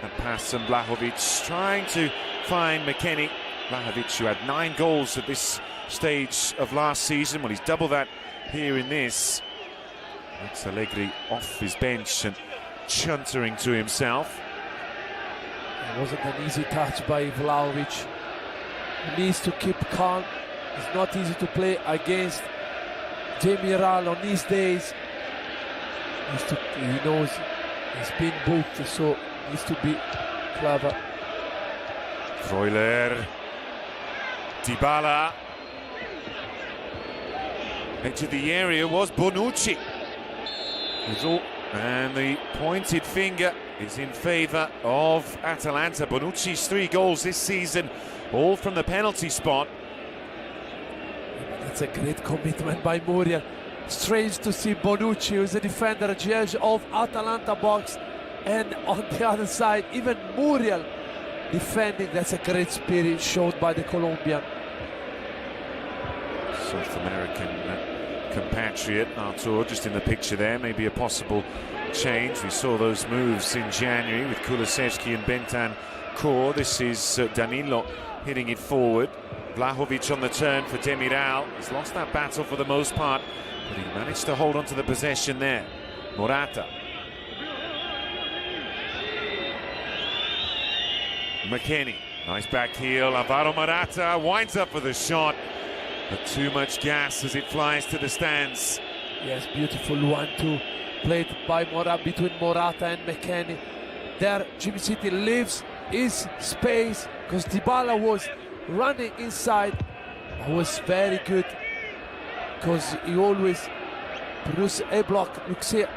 And Pas and Vlahovic trying to find McKennie. Vlahovic, who had 9 goals at this stage of last season, well, he's double that here in this. That's Allegri off his bench and chuntering to himself. It wasn't an easy touch by Vlahovic. He needs to keep calm. It's not easy to play against Demiral on these days. He knows he's been booked, so needs to be clever. Freuler, Dybala. Edge of the area was Bonucci. And the pointed finger is in favour of Atalanta. Bonucci's 3 goals this season, all from the penalty spot. That's a great commitment by Muriel. Strange to see Bonucci, who's a defender, at the edge of Atalanta box, and on the other side, even Muriel defending. That's a great spirit showed by the Colombian. South American compatriot Artur just in the picture there. Maybe a possible change. We saw those moves in January with Kulusevski and Bentancur. This is Danilo hitting it forward. Vlahovic on the turn for Demiral. He's lost that battle for the most part, but he managed to hold on to the possession there. Morata. McKennie, nice back heel. Alvaro Morata winds up for the shot, but too much gas as it flies to the stands. Yes, beautiful 1-2 played by between Morata and McKennie. There, Jimmy City leaves his space because Dybala was running inside. It was very good because he always produces a block. Look here,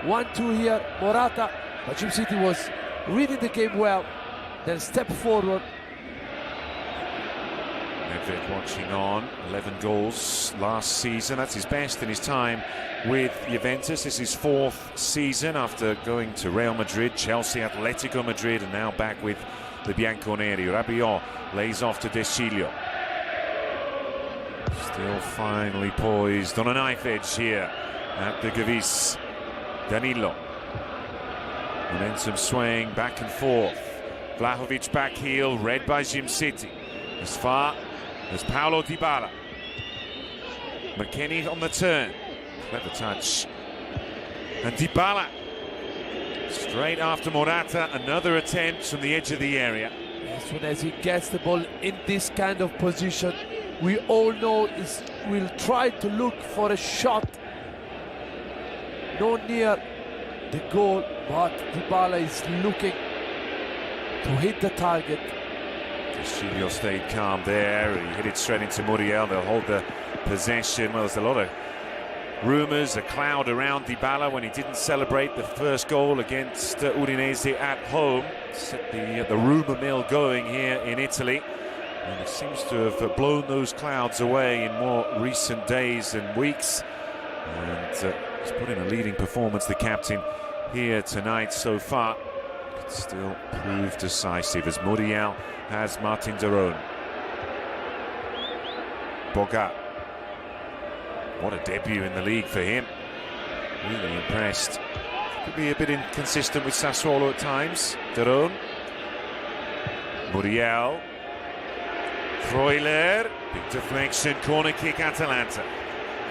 1-2 here, Morata, but Jimmy City was reading the game well. Then step forward. Nedved watching on. 11 goals last season. That's his best in his time with Juventus. This is his 4th season after going to Real Madrid, Chelsea, Atletico Madrid, and now back with the Bianconeri. Rabiot lays off to Deschilio. Still finely poised on a knife edge here at the Gavis. Danilo. Momentum swaying back and forth. Vlahovic back heel, read by Jim City. As far as Paulo Dybala. McKennie on the turn. Clever touch. And Dybala straight after Morata. Another attempt from the edge of the area. As soon as he gets the ball in this kind of position, we all know we'll try to look for a shot. No near the goal, but Dybala is looking to hit the target. Castillo stayed calm there. He hit it straight into Muriel. They'll hold the possession. Well, there's a lot of rumours, a cloud around Dybala when he didn't celebrate the first goal against Udinese at home. Set the rumour mill going here in Italy. And it seems to have blown those clouds away in more recent days and weeks. And he's put in a leading performance, the captain, here tonight so far. Still proved decisive as Muriel has Martin de Roon. Boga. What a debut in the league for him. Really impressed. Could be a bit inconsistent with Sassuolo at times. De Roon. Muriel. Freuler. Big deflection, corner kick, Atalanta.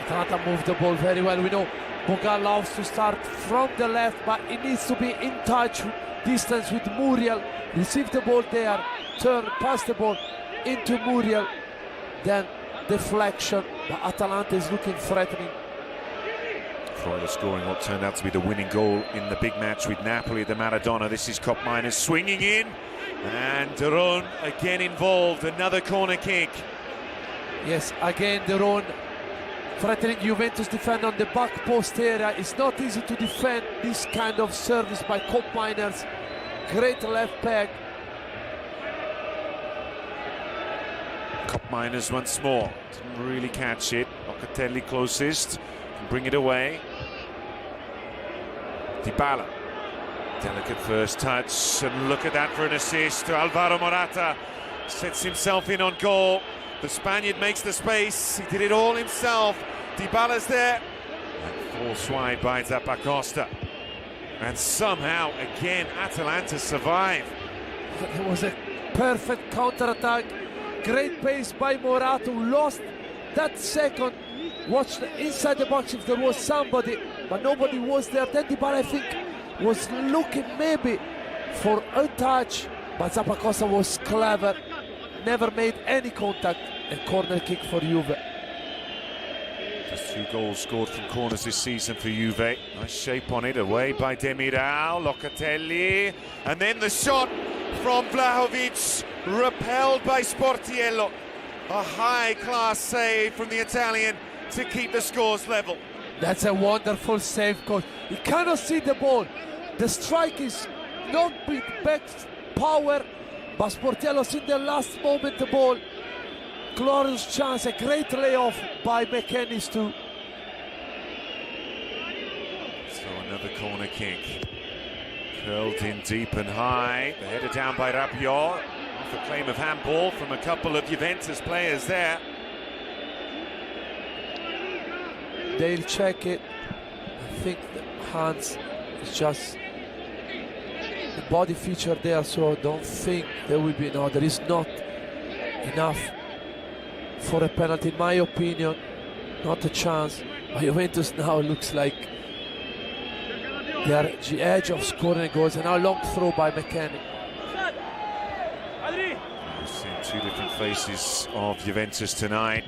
Atalanta moved the ball very well. We know Boga loves to start from the left, but he needs to be in touch distance with Muriel. Receive the ball there, turn, pass the ball into Muriel, then deflection, but Atalanta is looking threatening. Freuler scoring what turned out to be the winning goal in the big match with Napoli at the Maradona. This is Koopmeiners swinging in, and De Roon again involved, another corner kick. Yes, again De Roon threatening Juventus defender on the back post area. It's not easy to defend this kind of service by Koopmeiners. Great left peg. Koopmeiners once more. Didn't really catch it. Locatelli closest. Can bring it away. Dybala. Delicate first touch. And look at that for an assist to Alvaro Morata. Sets himself in on goal. The Spaniard makes the space. He did it all himself. Dybala's there. And forced wide by Zappacosta. And somehow, again, Atalanta survive. It was a perfect counter-attack. Great pace by Morato, who lost that second. Watched inside the box if there was somebody, but nobody was there. Then Dybala, I think, was looking maybe for a touch, but Zappacosta was clever. Never made any contact. A corner kick for Juve. Just 2 goals scored from corners this season for Juve. Nice shape on it, away by Demiral, Locatelli, and then the shot from Vlahovic, repelled by Sportiello. A high-class save from the Italian to keep the scores level. That's a wonderful save, coach. You cannot see the ball. The strike is not with back power, but Sportiello's in the last moment the ball. Glorious chance, a great layoff by McKennie's too. So another corner kick. Curled in deep and high. The header down by Rabiot. Off a claim of handball from a couple of Juventus players there. They'll check it. I think the hands is just the body feature there, so I don't think there will be. No, there is not enough for a penalty, in my opinion. Not a chance. But Juventus now looks like they are at the edge of scoring goals, and now long throw by McKennie. We've seen 2 different faces of Juventus tonight.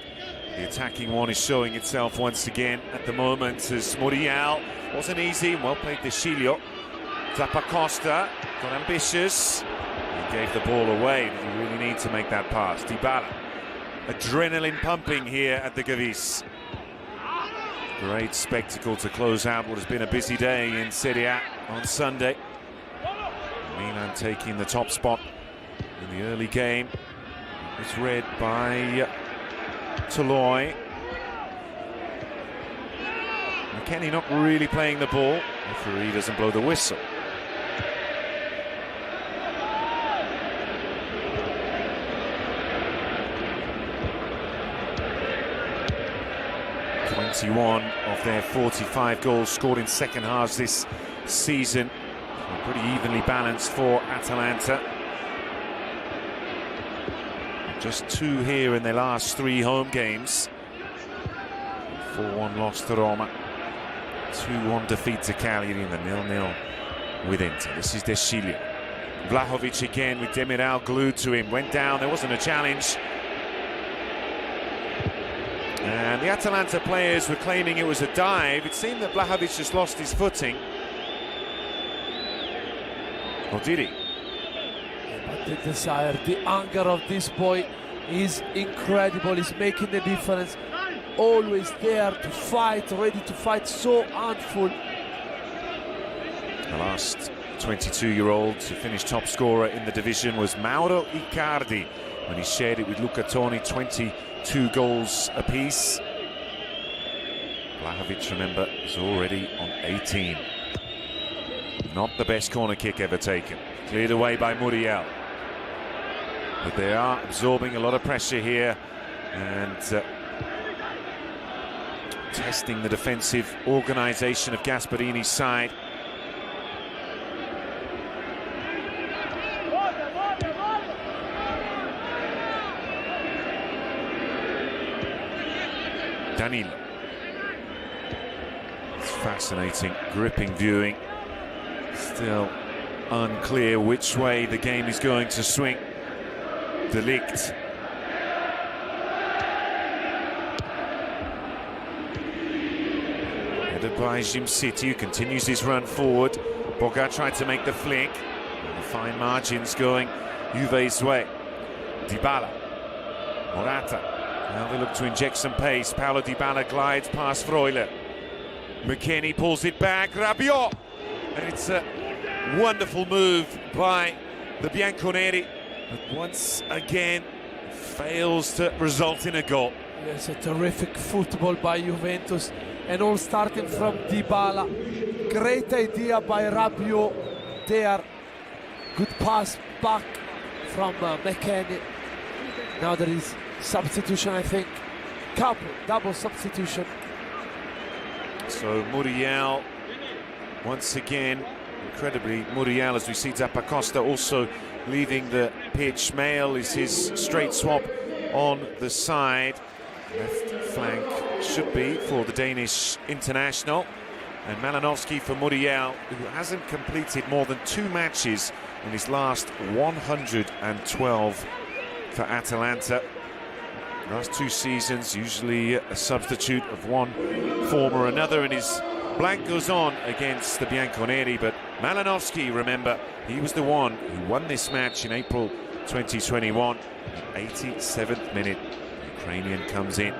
The attacking one is showing itself once again at the moment as Muriel. Wasn't easy, well played De Sciglio. Zappacosta got ambitious and gave the ball away. Did you really need to make that pass? Dybala, adrenaline pumping here at the Gavis. Great spectacle to close out what has been a busy day in Serie A on Sunday. Milan taking the top spot in the early game. It's read by Toloi. McKennie not really playing the ball. Referee doesn't blow the whistle. One of their 45 goals scored in second halves this season. So pretty evenly balanced for Atalanta. Just 2 here in their last 3 home games. 4-1 loss to Roma. 2-1 defeat to Cagliari in the 0-0 with Inter. This is De Sciglio. Vlahovic again with Demiral glued to him. Went down, there wasn't a challenge. And the Atalanta players were claiming it was a dive. It seemed that Vlahovic just lost his footing. Or did he? But the desire, the anger of this boy is incredible. He's making the difference. Always there to fight, ready to fight, so handful. The last 22-year-old to finish top scorer in the division was Mauro Icardi when he shared it with Luca Toni, 22 goals apiece. Vlahovic, remember, is already on 18. Not the best corner kick ever taken. Cleared away by Muriel. But they are absorbing a lot of pressure here and testing the defensive organisation of Gasparini's side. Danilo. It's fascinating, gripping viewing. Still unclear which way the game is going to swing. De Ligt. Headed by Jim City, who continues his run forward. Boga tried to make the flick. And the fine margins going Juve's way. Dybala. Morata. Now they look to inject some pace. Paulo Dybala glides past Freuler. McKennie pulls it back. Rabiot! And it's a wonderful move by the Bianconeri. But once again, fails to result in a goal. Yes, a terrific football by Juventus. And all starting from Dybala. Great idea by Rabiot there. Good pass back from McKennie. Now there is substitution, I think. Double substitution. So Muriel, once again, incredibly, Muriel, as we see Zappacosta also leaving the pitch. Mail is his straight swap on the side. Left flank should be for the Danish international. And Malinovský for Muriel, who hasn't completed more than 2 matches in his last 112 for Atalanta. Last 2 seasons, usually a substitute of one form or another, and his blank goes on against the Bianconeri. But Malinovský, remember, he was the one who won this match in April 2021. 87th minute, the Ukrainian comes in.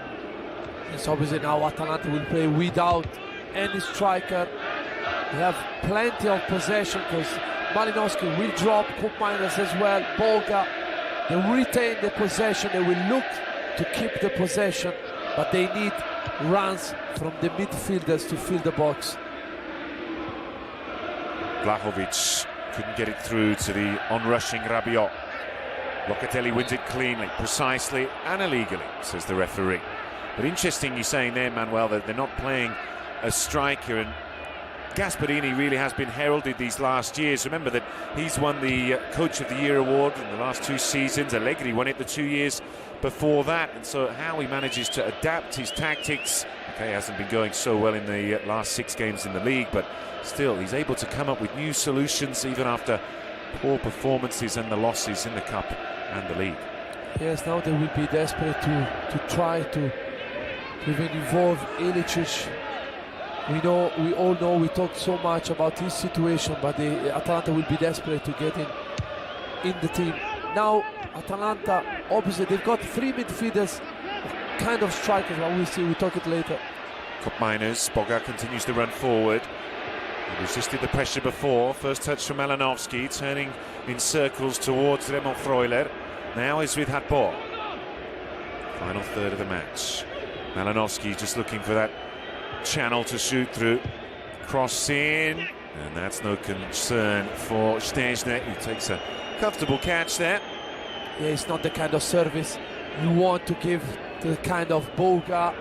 It's obviously now Atalanta will play without any striker. They have plenty of possession because Malinovský will drop, Cup Miners as well, Boga. They will retain the possession, they will look to keep the possession, but they need runs from the midfielders to fill the box. Vlahovic couldn't get it through to the onrushing Rabiot. Locatelli wins it cleanly, precisely and illegally, says the referee. But interesting you're saying there, Manuel, that they're not playing a striker, and Gasperini really has been heralded these last years. Remember that he's won the Coach of the Year award in the last 2 seasons. Allegri won it the 2 years before that, and so how he manages to adapt his tactics. Okay, hasn't been going so well in the last 6 games in the league, but still he's able to come up with new solutions even after poor performances and the losses in the Cup and the league. Yes, now they will be desperate to try to even involve Ilicic. We all know we talked so much about his situation, but the Atalanta will be desperate to get in the team. Now Atalanta, obviously they've got 3 midfielders, kind of strikers, but we'll see, we'll talk it later. Cup Miners, Boga continues to run forward. He resisted the pressure before. First touch from Malinovský, turning in circles towards Remo Freuler. Now is with Hatboer. Final third of the match. Malinovský just looking for that channel to shoot through. Cross in, and that's no concern for Szczęsny, who takes a comfortable catch there. Yeah, it's not the kind of service you want to give to the kind of Boga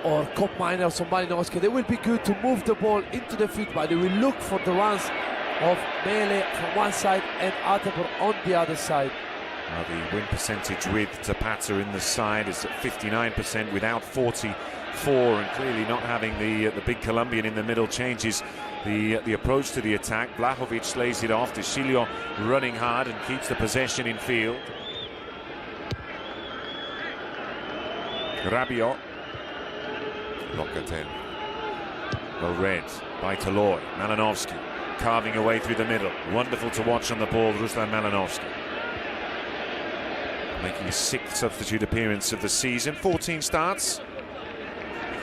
or Cup Miners or Malinovský. They will be good to move the ball into the feet, but they will look for the runs of Mele from one side and Atebor on the other side. Now the win percentage with Zapata in the side is at 59% without 44, and clearly not having the big Colombian in the middle changes the approach to the attack. Vlahovic lays it off. Deschilio running hard and keeps the possession in field. Rabiot. Locatelli. Well read by Toloi. Malinovský carving away through the middle. Wonderful to watch on the ball, Ruslan Malinovský. Making his 6th substitute appearance of the season. 14 starts.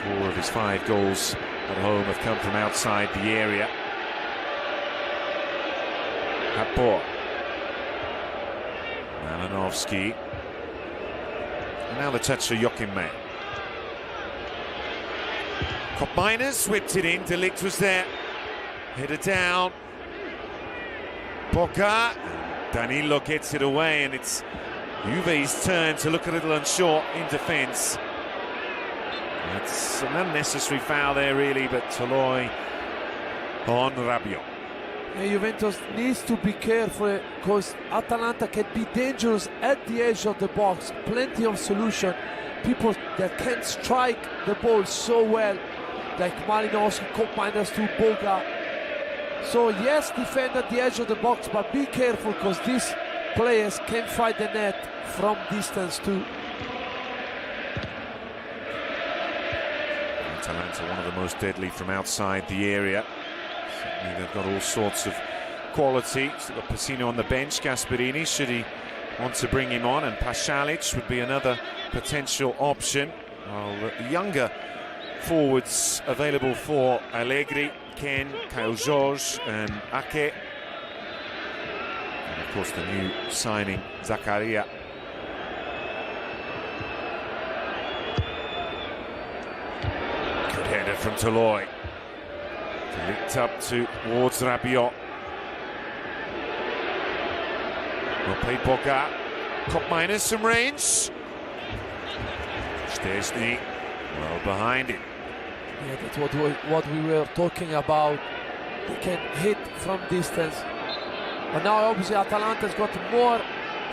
4 of his 5 goals at home have come from outside the area. Hatboer. Malinovský. And now the touch for Joachim May. Cup Miners whipped it in. Delict was there. Headed down. Boga. Danilo gets it away, and it's Juve's turn to look a little unsure in defence. That's an unnecessary foul there, really, but Toloi on Rabiot. Yeah, Juventus needs to be careful because Atalanta can be dangerous at the edge of the box. Plenty of solution. People that can strike the ball so well, like Malinovský, Cup Miners to Boga. So yes, defend at the edge of the box, but be careful because these players can fight the net from distance too. Atalanta, one of the most deadly from outside the area. Certainly they've got all sorts of quality. So got Pacino on the bench, Gasperini, should he want to bring him on, and Pascali would be another potential option. Well, the younger forwards available for Allegri, Ken, Kyle George and Ake. And of course the new signing, Zakaria. Good header from Toloi. Linked up towards Rabiot. Well played Boga. Cup Miners, some range. Szczesny, well behind it. Yeah, that's what we were talking about. They can hit from distance. But now obviously Atalanta's got a more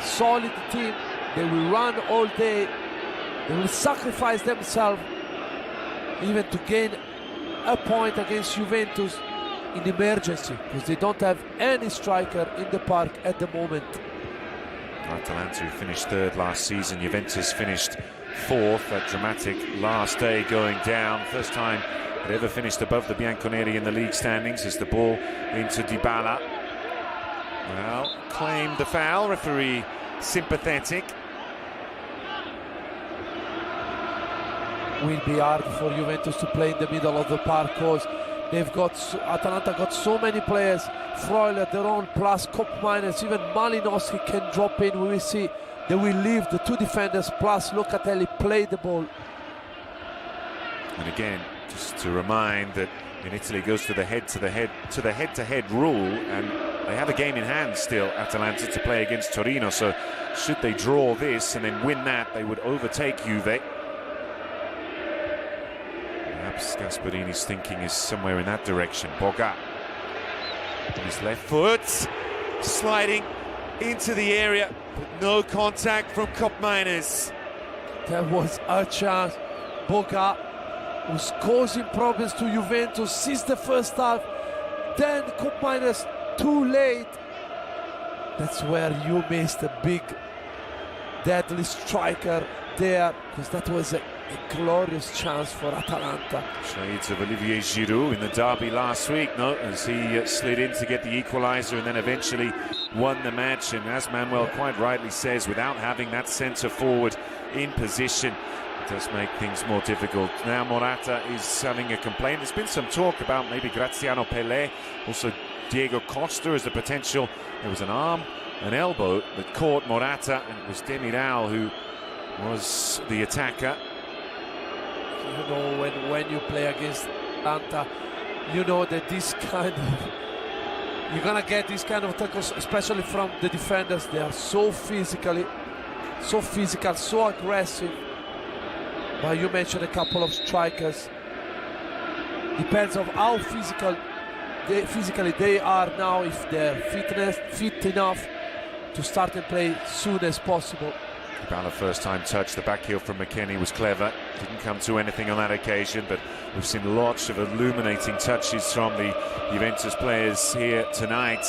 solid team. They will run all day. They will sacrifice themselves even to gain a point against Juventus in emergency, because they don't have any striker in the park at the moment. Atalanta, who finished third last season, Juventus finished fourth. That dramatic last day going down. First time it ever finished above the Bianconeri in the league standings as the ball into Dybala. Well, claimed the foul, referee sympathetic. Will be hard for Juventus to play in the middle of the park, because Atalanta got so many players. Freuler, their own, plus Cup miners, even Malinowski can drop in. We will see they will leave the two defenders plus Locatelli play the ball. And again, just to remind that in Italy it goes to the head-to-head rule, and they have a game in hand still, Atalanta, to play against Torino. So should they draw this and then win that, they would overtake Juve. Perhaps Gasparini's thinking is somewhere in that direction. Boga, his left foot, sliding into the area, but no contact from Cup miners. There was a chance. Boga was causing problems to Juventus since the first half. Then Cup miners too late. That's where you missed a big, deadly striker there, because that was a glorious chance for Atalanta. Shades of Olivier Giroud in the derby last week, no, as he slid in to get the equaliser and then eventually won the match. And as Manuel quite rightly says, without having that centre forward in position, it does make things more difficult. Now Morata is having a complaint. There's been some talk about maybe Graziano Pelé, also Diego Costa as a potential. There was an arm, an elbow that caught Morata, and it was Demiral who was the attacker. You know, when you play against Atalanta, you know that this kind of, you're gonna get this kind of tackles, especially from the defenders. They are so physical, so aggressive. But you mentioned a couple of strikers. Depends on how physically they are now, if they're fit enough to start and play soon as possible. Dybala first time touch, the back heel from McKennie was clever, didn't come to anything on that occasion, but we've seen lots of illuminating touches from the Juventus players here tonight,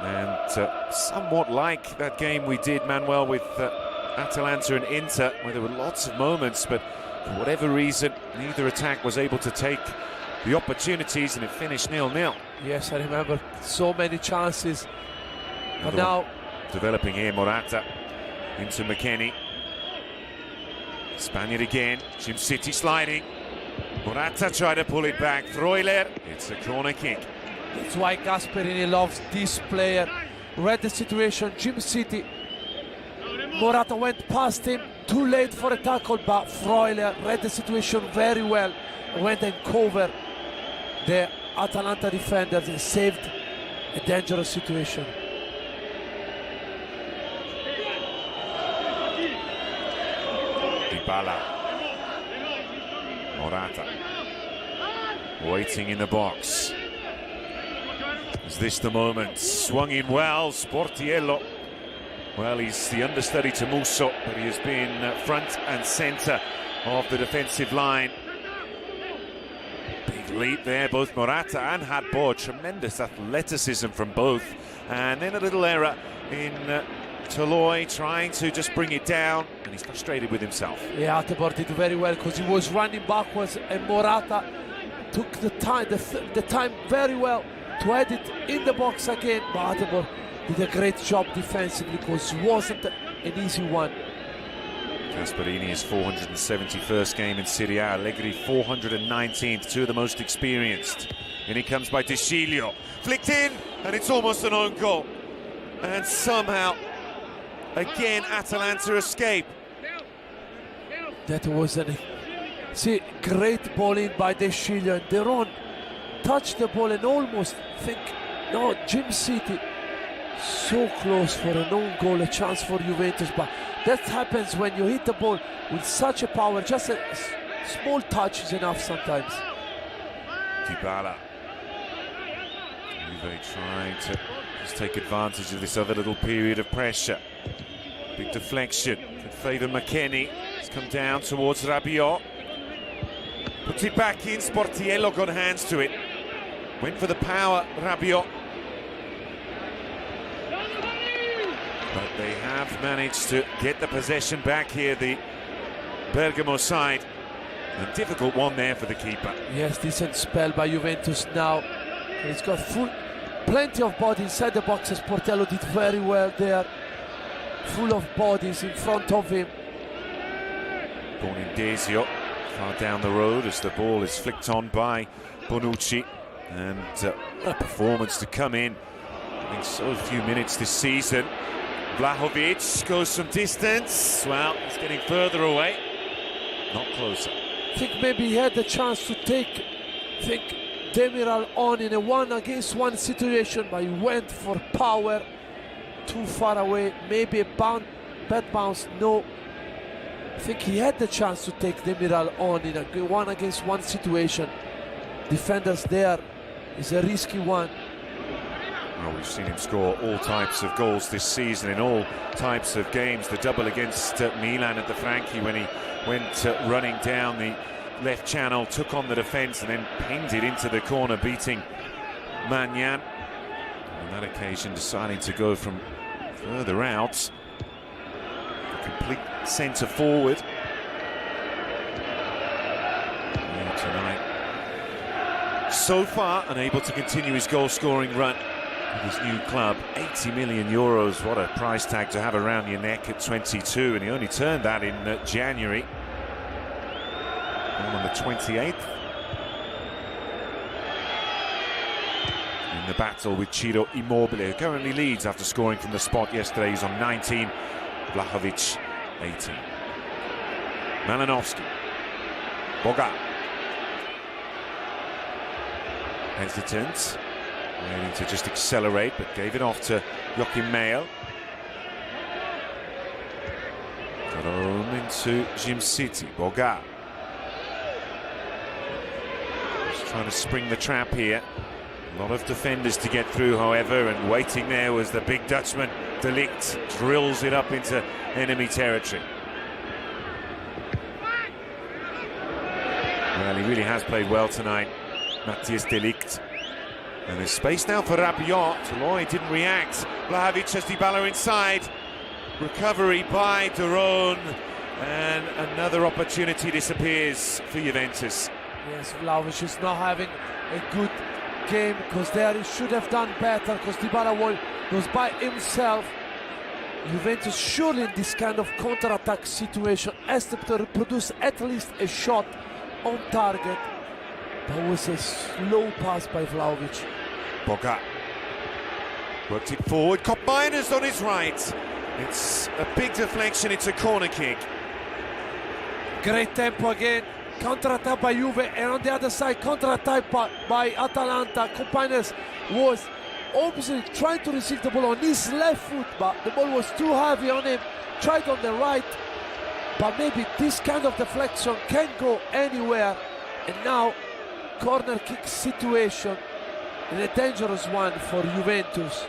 and somewhat like that game we did, Manuel, with Atalanta and Inter, where there were lots of moments, but for whatever reason neither attack was able to take the opportunities, and it finished 0-0. Yes, I remember so many chances, but now developing here, Morata into McKennie. Spaniard again, Jim City sliding. Morata tried to pull it back. Freuler, it's a corner kick. That's why Gasperini loves this player. Read the situation, Jim City. Morata went past him, too late for a tackle, but Freuler read the situation very well. Went and covered the Atalanta defenders and saved a dangerous situation. Dybala, Morata, waiting in the box. Is this the moment? Swung in well, Sportiello. Well, he's the understudy to Musso, but he has been front and centre of the defensive line. Big leap there, both Morata and Hadbo. Tremendous athleticism from both. And then a little error in Toloi, trying to just bring it down, and he's frustrated with himself. Yeah, Atebor did very well, because he was running backwards, and Morata took the time very well to add it in the box again. But Atebor did a great job defensively, because it wasn't an easy one. Gasparini, his 471st game in Serie A, Allegri 419th, two of the most experienced. In he comes by De Sciglio, flicked in, and it's almost an own goal. And somehow, again, Atalanta escape. That was great ball in by De Sciglio. De Ron touched the ball and almost think, no, Jim City So close for an own goal, a chance for Juventus, but that happens when you hit the ball with such a power. Just a small touch is enough sometimes. Dybala. Juve trying to just take advantage of this other little period of pressure. Big deflection, could favour McKennie. It's come down towards Rabiot. Puts it back in, Sportiello got hands to it. Went for the power, Rabiot. But they have managed to get the possession back here, the Bergamo side. A difficult one there for the keeper. Yes, decent spell by Juventus now. He's got plenty of body inside the boxes. Sportiello did very well there. Full of bodies in front of him. Desio far down the road as the ball is flicked on by Bonucci. And what a performance to come in. I think so few minutes this season. Vlahovic goes some distance. Well, he's getting further away. Not closer. I think maybe he had the chance to take Demiral on in a 1-against-1 situation, but he went for power too far away. Maybe a bad bounce. No, I think he had the chance to take Demiral on in a 1-against-1 situation. Defenders there is a risky one. Well, we've seen him score all types of goals this season in all types of games. The double against Milan at the Franchi when he went running down the left channel, took on the defence and then pinged it into the corner, beating Magnan. On that occasion deciding to go from further out. A complete centre forward. Tonight, so far unable to continue his goal-scoring run with his new club. 80 million euros, what a price tag to have around your neck at 22, and he only turned that in January. On the 28th. In the battle with Ciro Immobile, who currently leads after scoring from the spot yesterday. He's on 19, Vlahovic 18. Malinovskyi. Boga. Hesitant. Waiting to just accelerate, but gave it off to Joachim Mail. Got home into Jim City. Boga. Trying to spring the trap here. A lot of defenders to get through, however, and waiting there was the big Dutchman. De Ligt drills it up into enemy territory. Well, he really has played well tonight, Matthias De Ligt. And there's space now for Rabiot. Toloi didn't react. Vlahovic has Dybala inside. Recovery by De Roon. And another opportunity disappears for Juventus. Yes, Vlahovic is not having a good game because there he should have done better because Dybala was by himself. Juventus surely in this kind of counter-attack situation has to produce at least a shot on target. That was a slow pass by Vlahovic. Boga worked it forward. Kopp-Mainers on his right. It's a big deflection. It's a corner kick. Great tempo again. Counter-attack by Juve, and on the other side, counter-attack by Atalanta. Kopp-Mainers was obviously trying to receive the ball on his left foot, but the ball was too heavy on him. Tried on the right, but maybe this kind of deflection can go anywhere. And now, corner kick situation, and a dangerous one for Juventus.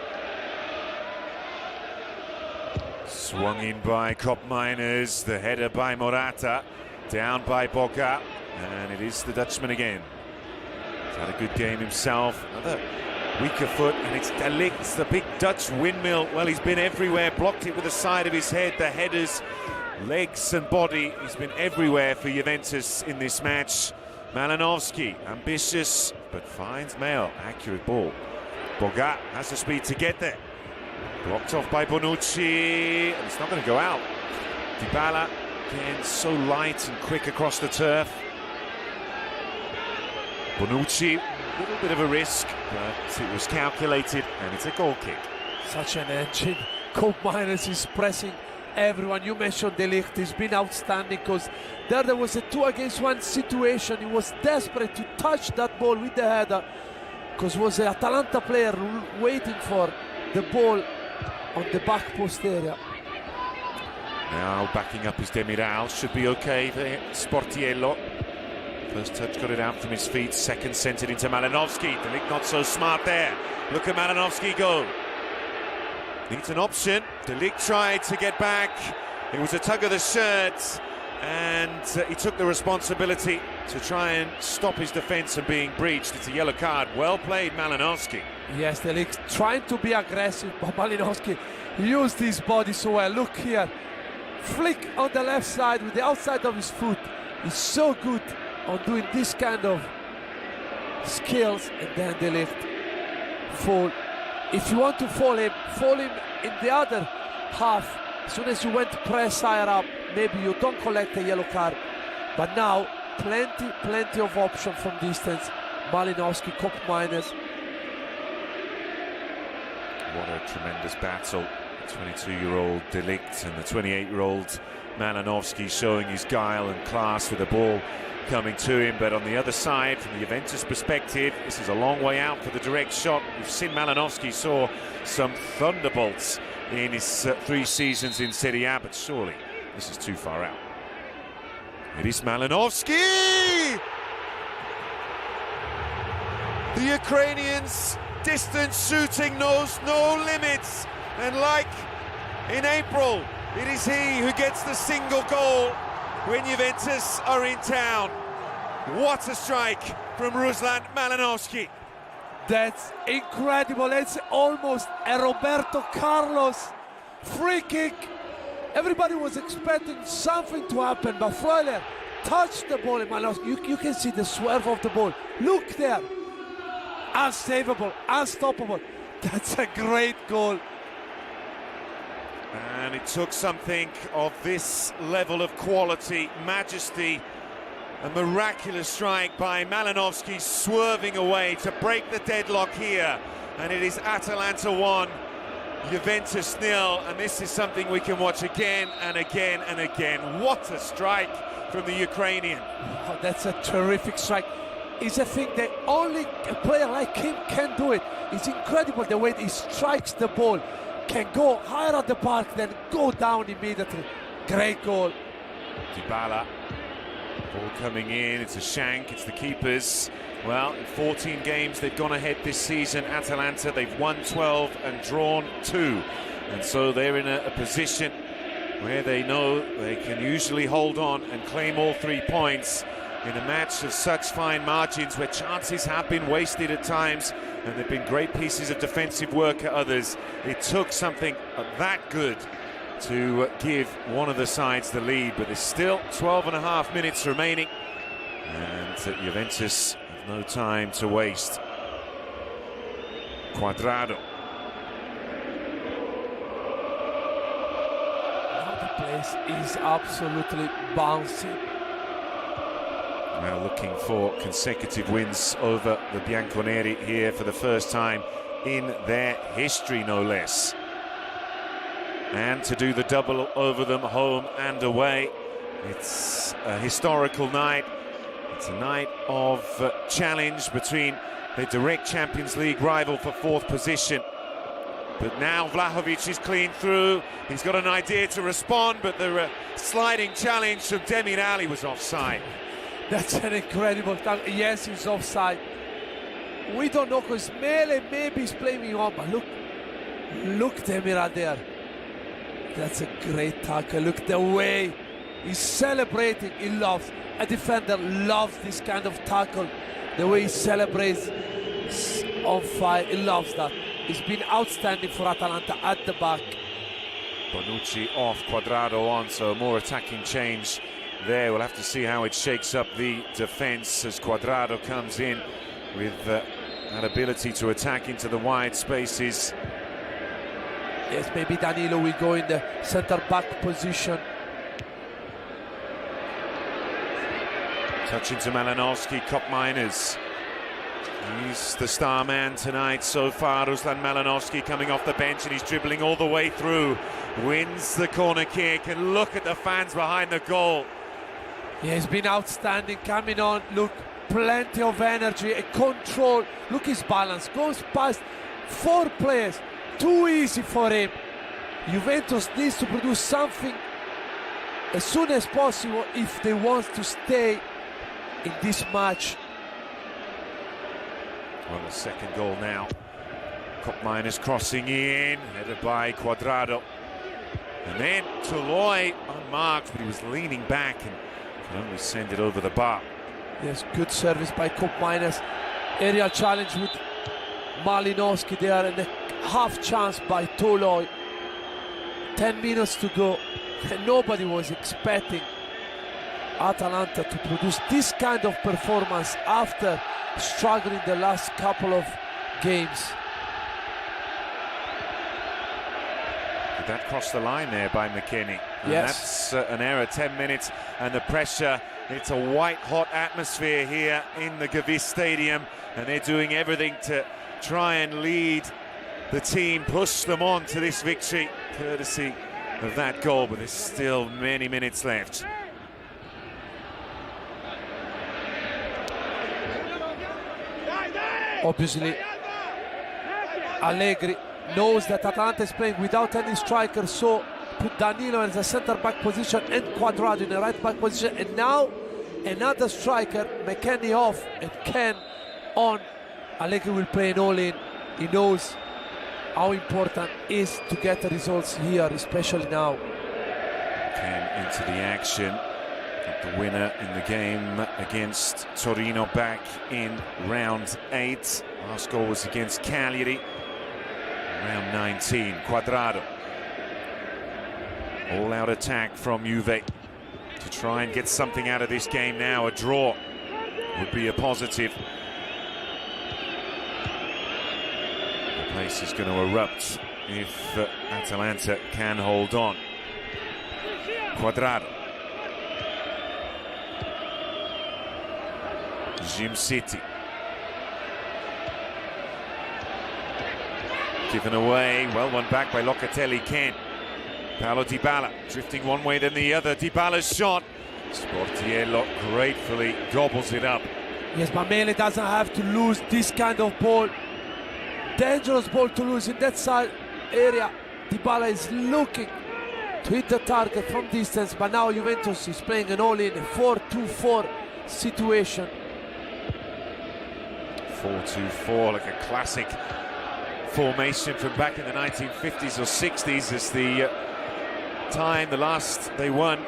Swung in by Kopp-Mainers, the header by Morata. Down by Boga, and it is the Dutchman again. He's had a good game himself. Another weaker foot, and it's De Ligt, the big Dutch windmill. Well, he's been everywhere, blocked it with the side of his head, the headers, legs and body. He's been everywhere for Juventus in this match. Malinovskyi, ambitious, but finds Mail. Accurate ball. Boga has the speed to get there. Blocked off by Bonucci, and it's not going to go out. Dybala. Again, so light and quick across the turf. Bonucci, a little bit of a risk, but it was calculated, and it's a goal kick. Such an engine. Kopp-Mainers is pressing everyone. You mentioned De Ligt, he's been outstanding because there was a 2-against-1 situation. He was desperate to touch that ball with the header because was an Atalanta player waiting for the ball on the back post area. Now backing up is Demiral, should be okay there. Sportiello. First touch got it out from his feet, second sent it into Malinovskyi. Delict not so smart there. Look at Malinovskyi go. Needs an option. Delict tried to get back. It was a tug of the shirt, and he took the responsibility to try and stop his defence from being breached. It's a yellow card. Well played, Malinovskyi. Yes, Delict trying to be aggressive, but Malinovskyi used his body so well. Look here. Flick on the left side with the outside of his foot. He's so good on doing this kind of skills, and then Delict fall. If you want to fall him in the other half. As soon as you went to press higher up, maybe you don't collect a yellow card. But now, plenty of option from distance. Malinovskyi, cup minus. What a tremendous battle. The 22-year-old Delict and the 28-year-old Malinovskyi showing his guile and class with the ball coming to him. But on the other side, from the Juventus perspective, this is a long way out for the direct shot. We've seen Malinovskyi saw some thunderbolts in his 3 seasons in Serie A, but surely this is too far out. It is Malinovskyi! The Ukrainians' distance shooting knows no limits, and like in April, it is he who gets the single goal when Juventus are in town. What a strike from Ruslan Malinovskyi. That's incredible. It's almost a Roberto Carlos free kick. Everybody was expecting something to happen, but Freuler touched the ball in Malinovskyi. You can see the swerve of the ball. Look there. Unsavable, unstoppable. That's a great goal. And it took something of this level of quality, majesty, a miraculous strike by Malinovskyi, swerving away to break the deadlock here. And it is Atalanta 1, Juventus 0. And this is something we can watch again and again and again. What a strike from the Ukrainian. Oh, that's a terrific strike. It's a thing that only a player like him can do it. It's incredible the way he strikes the ball. Can go higher at the park, then go down immediately. Great goal. Dybala. Ball coming in, it's a shank, it's the keepers. Well, in 14 games they've gone ahead this season, Atalanta, they've won 12 and drawn 2. And so they're in a position where they know they can usually hold on and claim all 3 points in a match of such fine margins where chances have been wasted at times and there have been great pieces of defensive work at others. It took something that good to give one of the sides the lead, but there's still 12.5 minutes remaining, and Juventus have no time to waste. Cuadrado. Now the place is absolutely bouncing. Now looking for consecutive wins over the Bianconeri here for the first time in their history, no less. And to do the double over them, home and away. It's a historical night. It's a night of challenge between the direct Champions League rival for 4th position. But now Vlahovic is clean through. He's got an idea to respond, but the sliding challenge from Demiral was offside. That's an incredible time. Yes, he's offside. We don't know because Mele maybe he's playing on, but look Demiral there. That's a great tackle. Look the way he's celebrating. He loves, a defender loves this kind of tackle. The way he celebrates on fire, he loves that. He's been outstanding for Atalanta at the back. Bonucci off, Cuadrado on, so more attacking change there. We'll have to see how it shakes up the defence as Cuadrado comes in with that ability to attack into the wide spaces. Yes, maybe Danilo will go in the centre-back position. Touch into Malinovskyi, cup minors. He's the star man tonight so far, Ruslan Malinovskyi, coming off the bench, and he's dribbling all the way through. Wins the corner kick, and look at the fans behind the goal. Yeah, he's been outstanding coming on. Look, plenty of energy and control. Look his balance, goes past 4 players. Too easy for him. Juventus needs to produce something as soon as possible if they want to stay in this match. Well, the second goal now. Minus crossing in, headed by Cuadrado. And then Toloi unmarked, but he was leaning back and can only send it over the bar. Yes, good service by Minus. Aerial challenge with Malinowski there, and a half chance by Toloi. 10 minutes to go, and nobody was expecting Atalanta to produce this kind of performance after struggling the last couple of games. That crossed the line there by McKennie. And yes, that's an error. 10 minutes and the pressure. It's a white-hot atmosphere here in the Gavis Stadium, and they're doing everything to try and lead the team, push them on to this victory, courtesy of that goal, but there's still many minutes left. Obviously, Allegri knows that Atalanta is playing without any striker, so put Danilo in the centre-back position and Cuadrado in the right-back position, and now another striker, McKennie off and Ken on. Allegri will play an all-in. He knows how important it is to get the results here, especially now. Ken into the action. Got the winner in the game against Torino back in round 8. Last goal was against Cagliari. Round 19, Cuadrado. All-out attack from Juve to try and get something out of this game now. A draw would be a positive. The place is going to erupt if Atalanta can hold on. Cuadrado. Jim City. Given away, well won back by Locatelli. Ken. Paolo Dybala drifting one way then the other. Dybala's shot. Sportiello gratefully gobbles it up. Yes, but Mele doesn't have to lose this kind of ball. Dangerous ball to lose in that side area. Dybala is looking to hit the target from distance, but now Juventus is playing an all-in, a 4-2-4 situation. 4-2-4, like a classic formation from back in the 1950s or 60s, as the time the last they won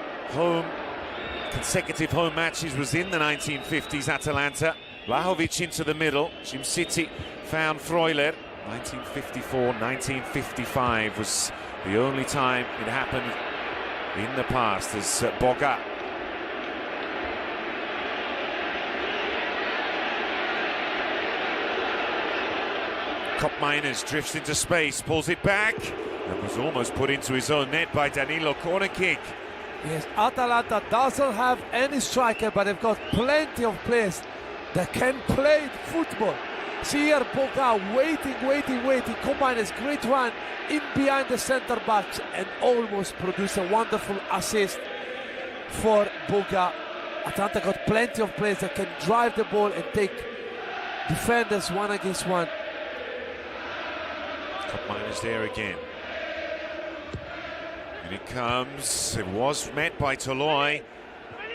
consecutive home matches was in the 1950s. Atalanta. Vlahovic into the middle. Jim City found Freuler. 1954-1955 was the only time it happened in the past, as Boga. Miners drifts into space, pulls it back, and was almost put into his own net by Danilo. Corner kick. Yes, Atalanta doesn't have any striker, but they've got plenty of players that can play football. See here, Boga waiting. Combines great run in behind the centre backs and almost produce a wonderful assist for Boga. Atalanta got plenty of players that can drive the ball and take defenders one against one. Miners there again. And it comes. It was met by Toloi.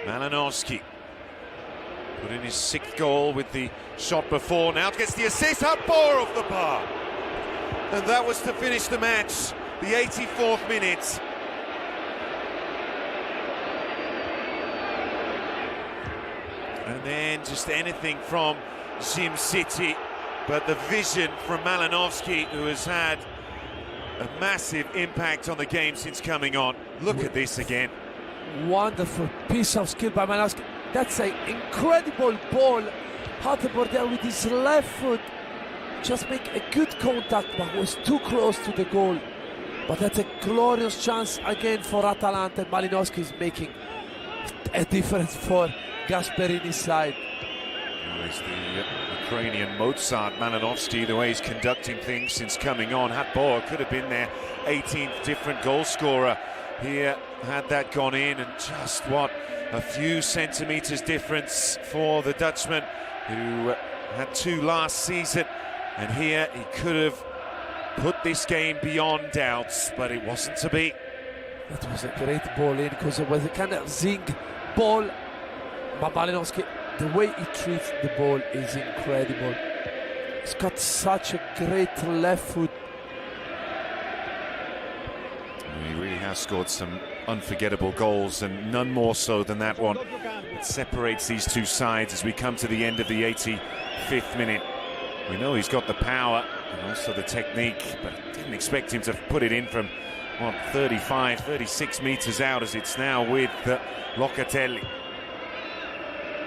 Malinowski put in his 6th goal with the shot before. Now gets the assist. How far off the bar. And that was to finish the match. The 84th minute. And then just anything from Jim City. But the vision from Malinowski, who has had a massive impact on the game since coming on. Look at this again. Wonderful piece of skill by Malinowski. That's an incredible ball. Hateboard there with his left foot. Just make a good contact, but was too close to the goal. But that's a glorious chance again for Atalanta. Malinowski is making a difference for Gasperini's side. There's the Ukrainian Mozart, Malinowski, the way he's conducting things since coming on. Hatboer could have been their 18th different goal scorer here had that gone in, and just what a few centimetres difference for the Dutchman, who had 2 last season, and here he could have put this game beyond doubts, but it wasn't to be. That was a great ball in because it was a kind of zing ball. But Malinowski, the way he treats the ball is incredible. He's got such a great left foot. He really has scored some unforgettable goals, and none more so than that one. It separates these two sides as we come to the end of the 85th minute. We know he's got the power and also the technique, but didn't expect him to put it in from, what, 35, 36 metres out, as it's now with Locatelli.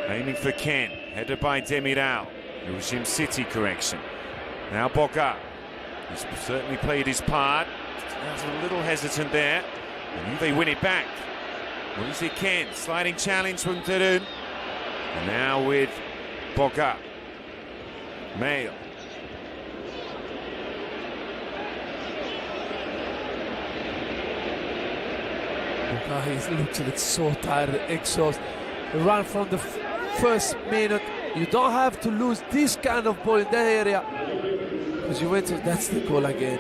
Aiming for Ken, headed by Demiral. It was Jim City correction. Now Boga. He's certainly played his part. I was a little hesitant there. And they win it back. Moise Ken, sliding challenge from Terun. And now with Boga. Mail. Boga, he looks like so tired, exhausted. The run from the first minute. You don't have to lose this kind of ball in that area. Because Juventus, that's the goal again.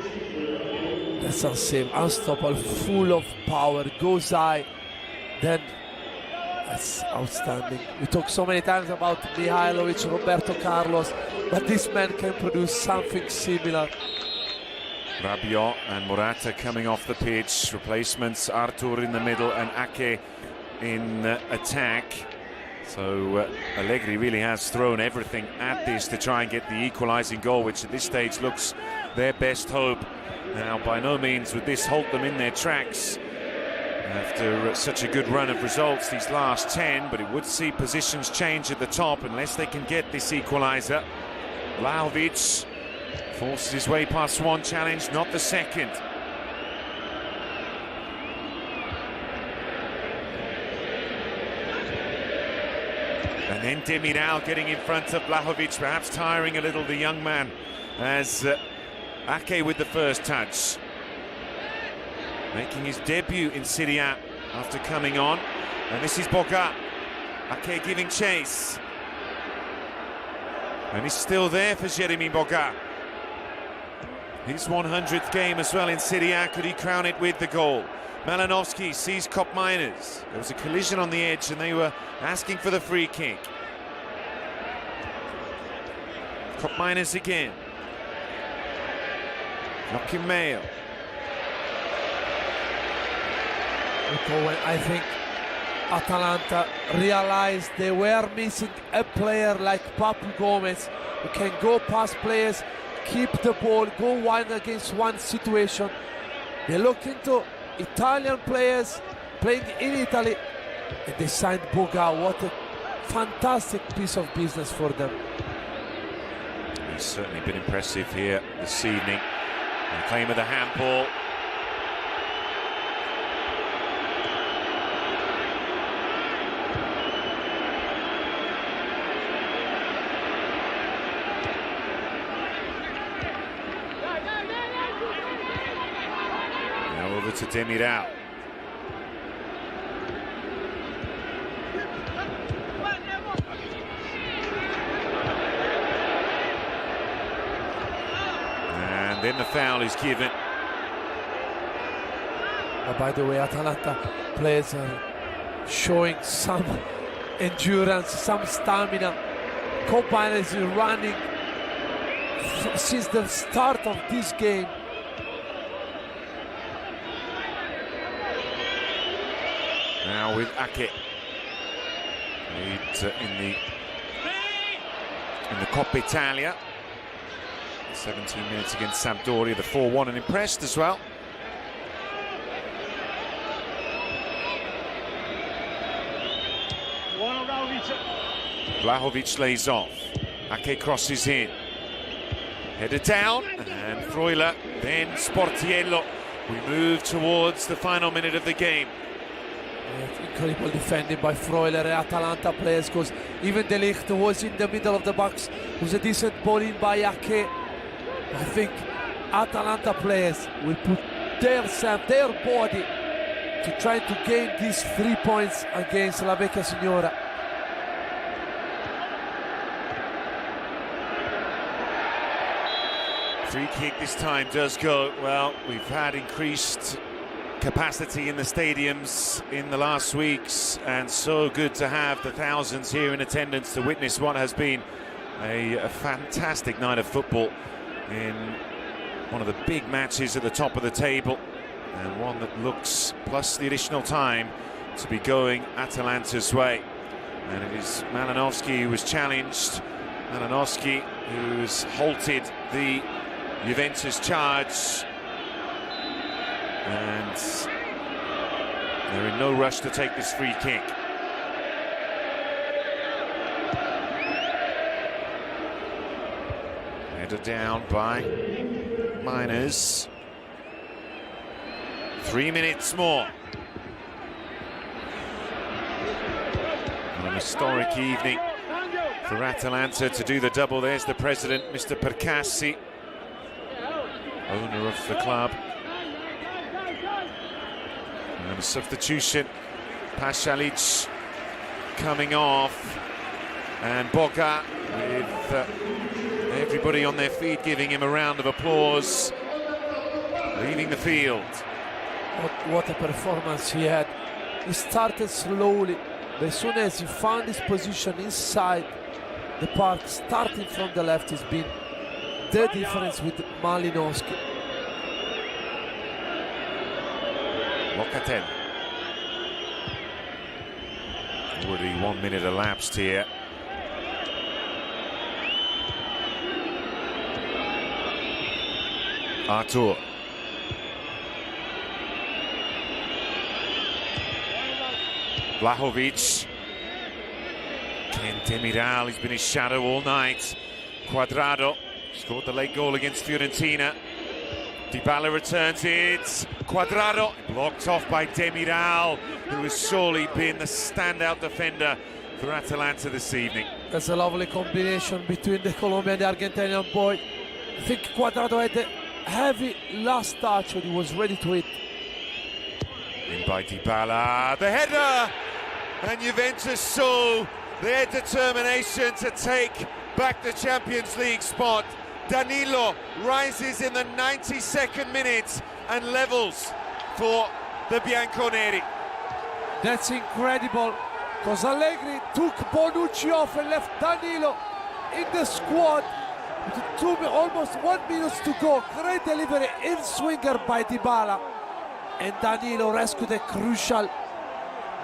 That's unsafe, unstoppable, full of power, goes high. Then that's outstanding. We talk so many times about Mihailovic, Roberto Carlos, but this man can produce something similar. Rabiot and Morata coming off the pitch. Replacements, Artur in the middle and Ake in attack. So Allegri really has thrown everything at this to try and get the equalising goal, which at this stage looks their best hope. Now, by no means would this halt them in their tracks after such a good run of results these last 10, but it would see positions change at the top unless they can get this equaliser. Vlahovic forces his way past one challenge, not the second. And then Demiral getting in front of Vlahovic, perhaps tiring a little the young man, as Ake with the first touch. Making his debut in Serie A after coming on. And this is Boga. Ake giving chase. And he's still there for Jeremy Boga. His 100th game as well in Serie A. Could he crown it with the goal? Malinowski sees Cop Miners. There was a collision on the edge and they were asking for the free kick. Cop Miners again. Knocking Mail. Owen, I think Atalanta realized they were missing a player like Papu Gomez who can go past players, keep the ball, go one against one situation. They looked into Italian players playing in Italy and they signed Boga. What a fantastic piece of business for them. He's certainly been impressive here this evening. The claim of the handball. Now over to Demiral. And then the foul is given. By the way, Atalanta players are showing some endurance, some stamina. Combine is running since the start of this game. Now with Ake. Lead in the Coppa Italia. 17 minutes against Sampdoria, the 4-1, and impressed as well. Vlahovic lays off. Ake crosses in. Headed down, and Freuler, then Sportiello. We move towards the final minute of the game. Incredible defending by Freuler and Atalanta players, because even De Ligt was in the middle of the box. It was a decent ball in by Ake. I think Atalanta players will put their body to try to gain these 3 points against La Vecchia Signora. Free kick this time does go. Well, we've had increased capacity in the stadiums in the last weeks, and so good to have the thousands here in attendance to witness what has been a fantastic night of football in one of the big matches at the top of the table, and one that looks, plus the additional time, to be going Atalanta's way. And it is Malinowski who was challenged. Malinowski who's halted the Juventus charge, and they're in no rush to take this free kick. Headed down by Miners. 3 minutes more. An historic evening for Atalanta to do the double. There's the president, Mr. Pascali, owner of the club. And a substitution, Pascali coming off, and Boga with everybody on their feet giving him a round of applause, leaving the field. What a performance he had. He started slowly, but as soon as he found his position inside the park, starting from the left, has been the difference with Malinowski. Locatel. Already 1 minute elapsed here. Artur. Vlahovic. Ken Demiral, he's been his shadow all night. Cuadrado scored the late goal against Fiorentina. Dybala returns it. Cuadrado blocked off by Demiral, who has surely been the standout defender for Atalanta this evening. That's a lovely combination between the Colombian and the Argentinian boy. I think Cuadrado had a heavy last touch and he was ready to hit. In by Dybala, the header! And Juventus saw their determination to take back the Champions League spot. Danilo rises in the 92nd minute and levels for the Bianconeri. That's incredible, because Allegri took Bonucci off and left Danilo in the squad with almost 1 minute to go. Great delivery in swinger by Dybala, and Danilo rescued a crucial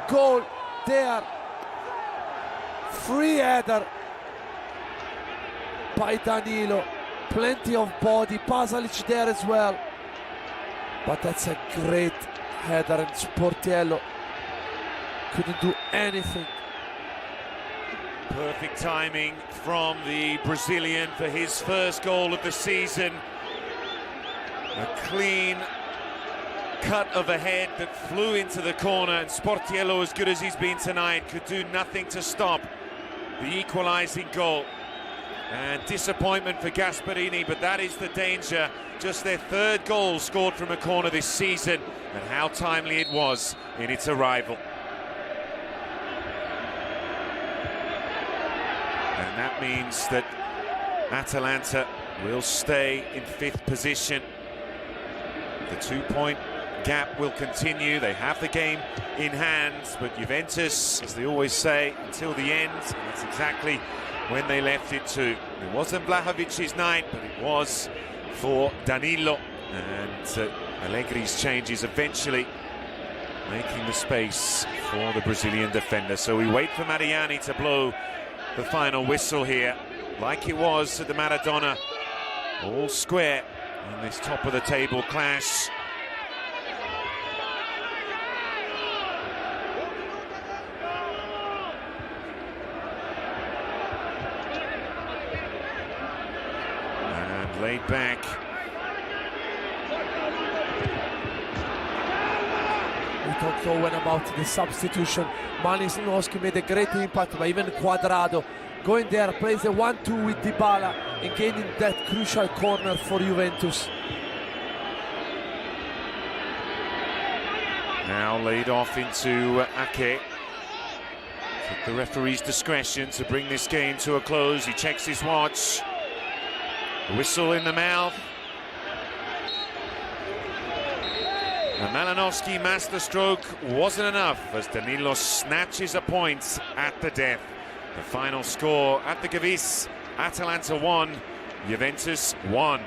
goal there. Free header by Danilo. Plenty of body, Pascali there as well. But that's a great header, and Sportiello couldn't do anything. Perfect timing from the Brazilian for his first goal of the season. A clean cut of a head that flew into the corner, and Sportiello, as good as he's been tonight, could do nothing to stop the equalising goal. And disappointment for Gasperini, but that is the danger. Just their third goal scored from a corner this season, and how timely it was in its arrival. And that means that Atalanta will stay in 5th position. The 2-point gap will continue. They have the game in hand, but Juventus, as they always say, until the end, and that's exactly when they left it to. It wasn't Vlahovic's night, but it was for Danilo, and Allegri's changes eventually making the space for the Brazilian defender. So we wait for Mariani to blow the final whistle here, like it was at the Maradona. All square in this top of the table clash. Laid back. We talked, Owen, about the substitution. Malinowski made a great impact, but even Cuadrado going there, plays a 1-2 with Dybala and gaining that crucial corner for Juventus. Now laid off into Ake. At the referee's discretion to bring this game to a close. He checks his watch. The whistle in the mouth. The Malinowski masterstroke wasn't enough as Danilo snatches a point at the death. The final score at the Gavis, Atalanta 1, Juventus 1.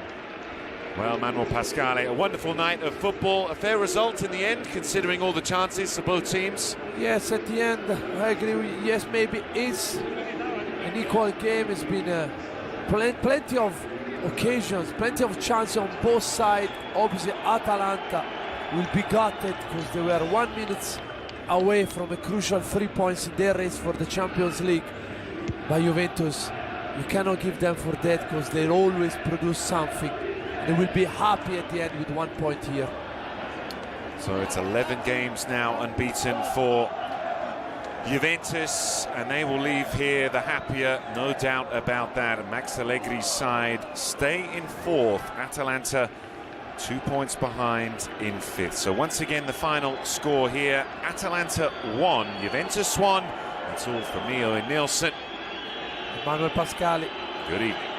Well, Manuel, Pascali, a wonderful night of football, a fair result in the end, considering all the chances of both teams. Yes, at the end, I agree with you. Yes, maybe it's an equal game. It's been plenty of occasions, plenty of chances on both sides. Obviously, Atalanta will be gutted because they were 1 minute away from a crucial 3 points in their race for the Champions League. By Juventus, you cannot give them for that because they always produce something. They will be happy at the end with 1 point here. So it's 11 games now unbeaten for Juventus, and they will leave here the happier, no doubt about that. Max Allegri's side stay in 4th, Atalanta 2 points behind in 5th. So once again, the final score here, Atalanta 1, Juventus 1. That's all from me, Owen Neilson. Manuel Pascali. Good evening.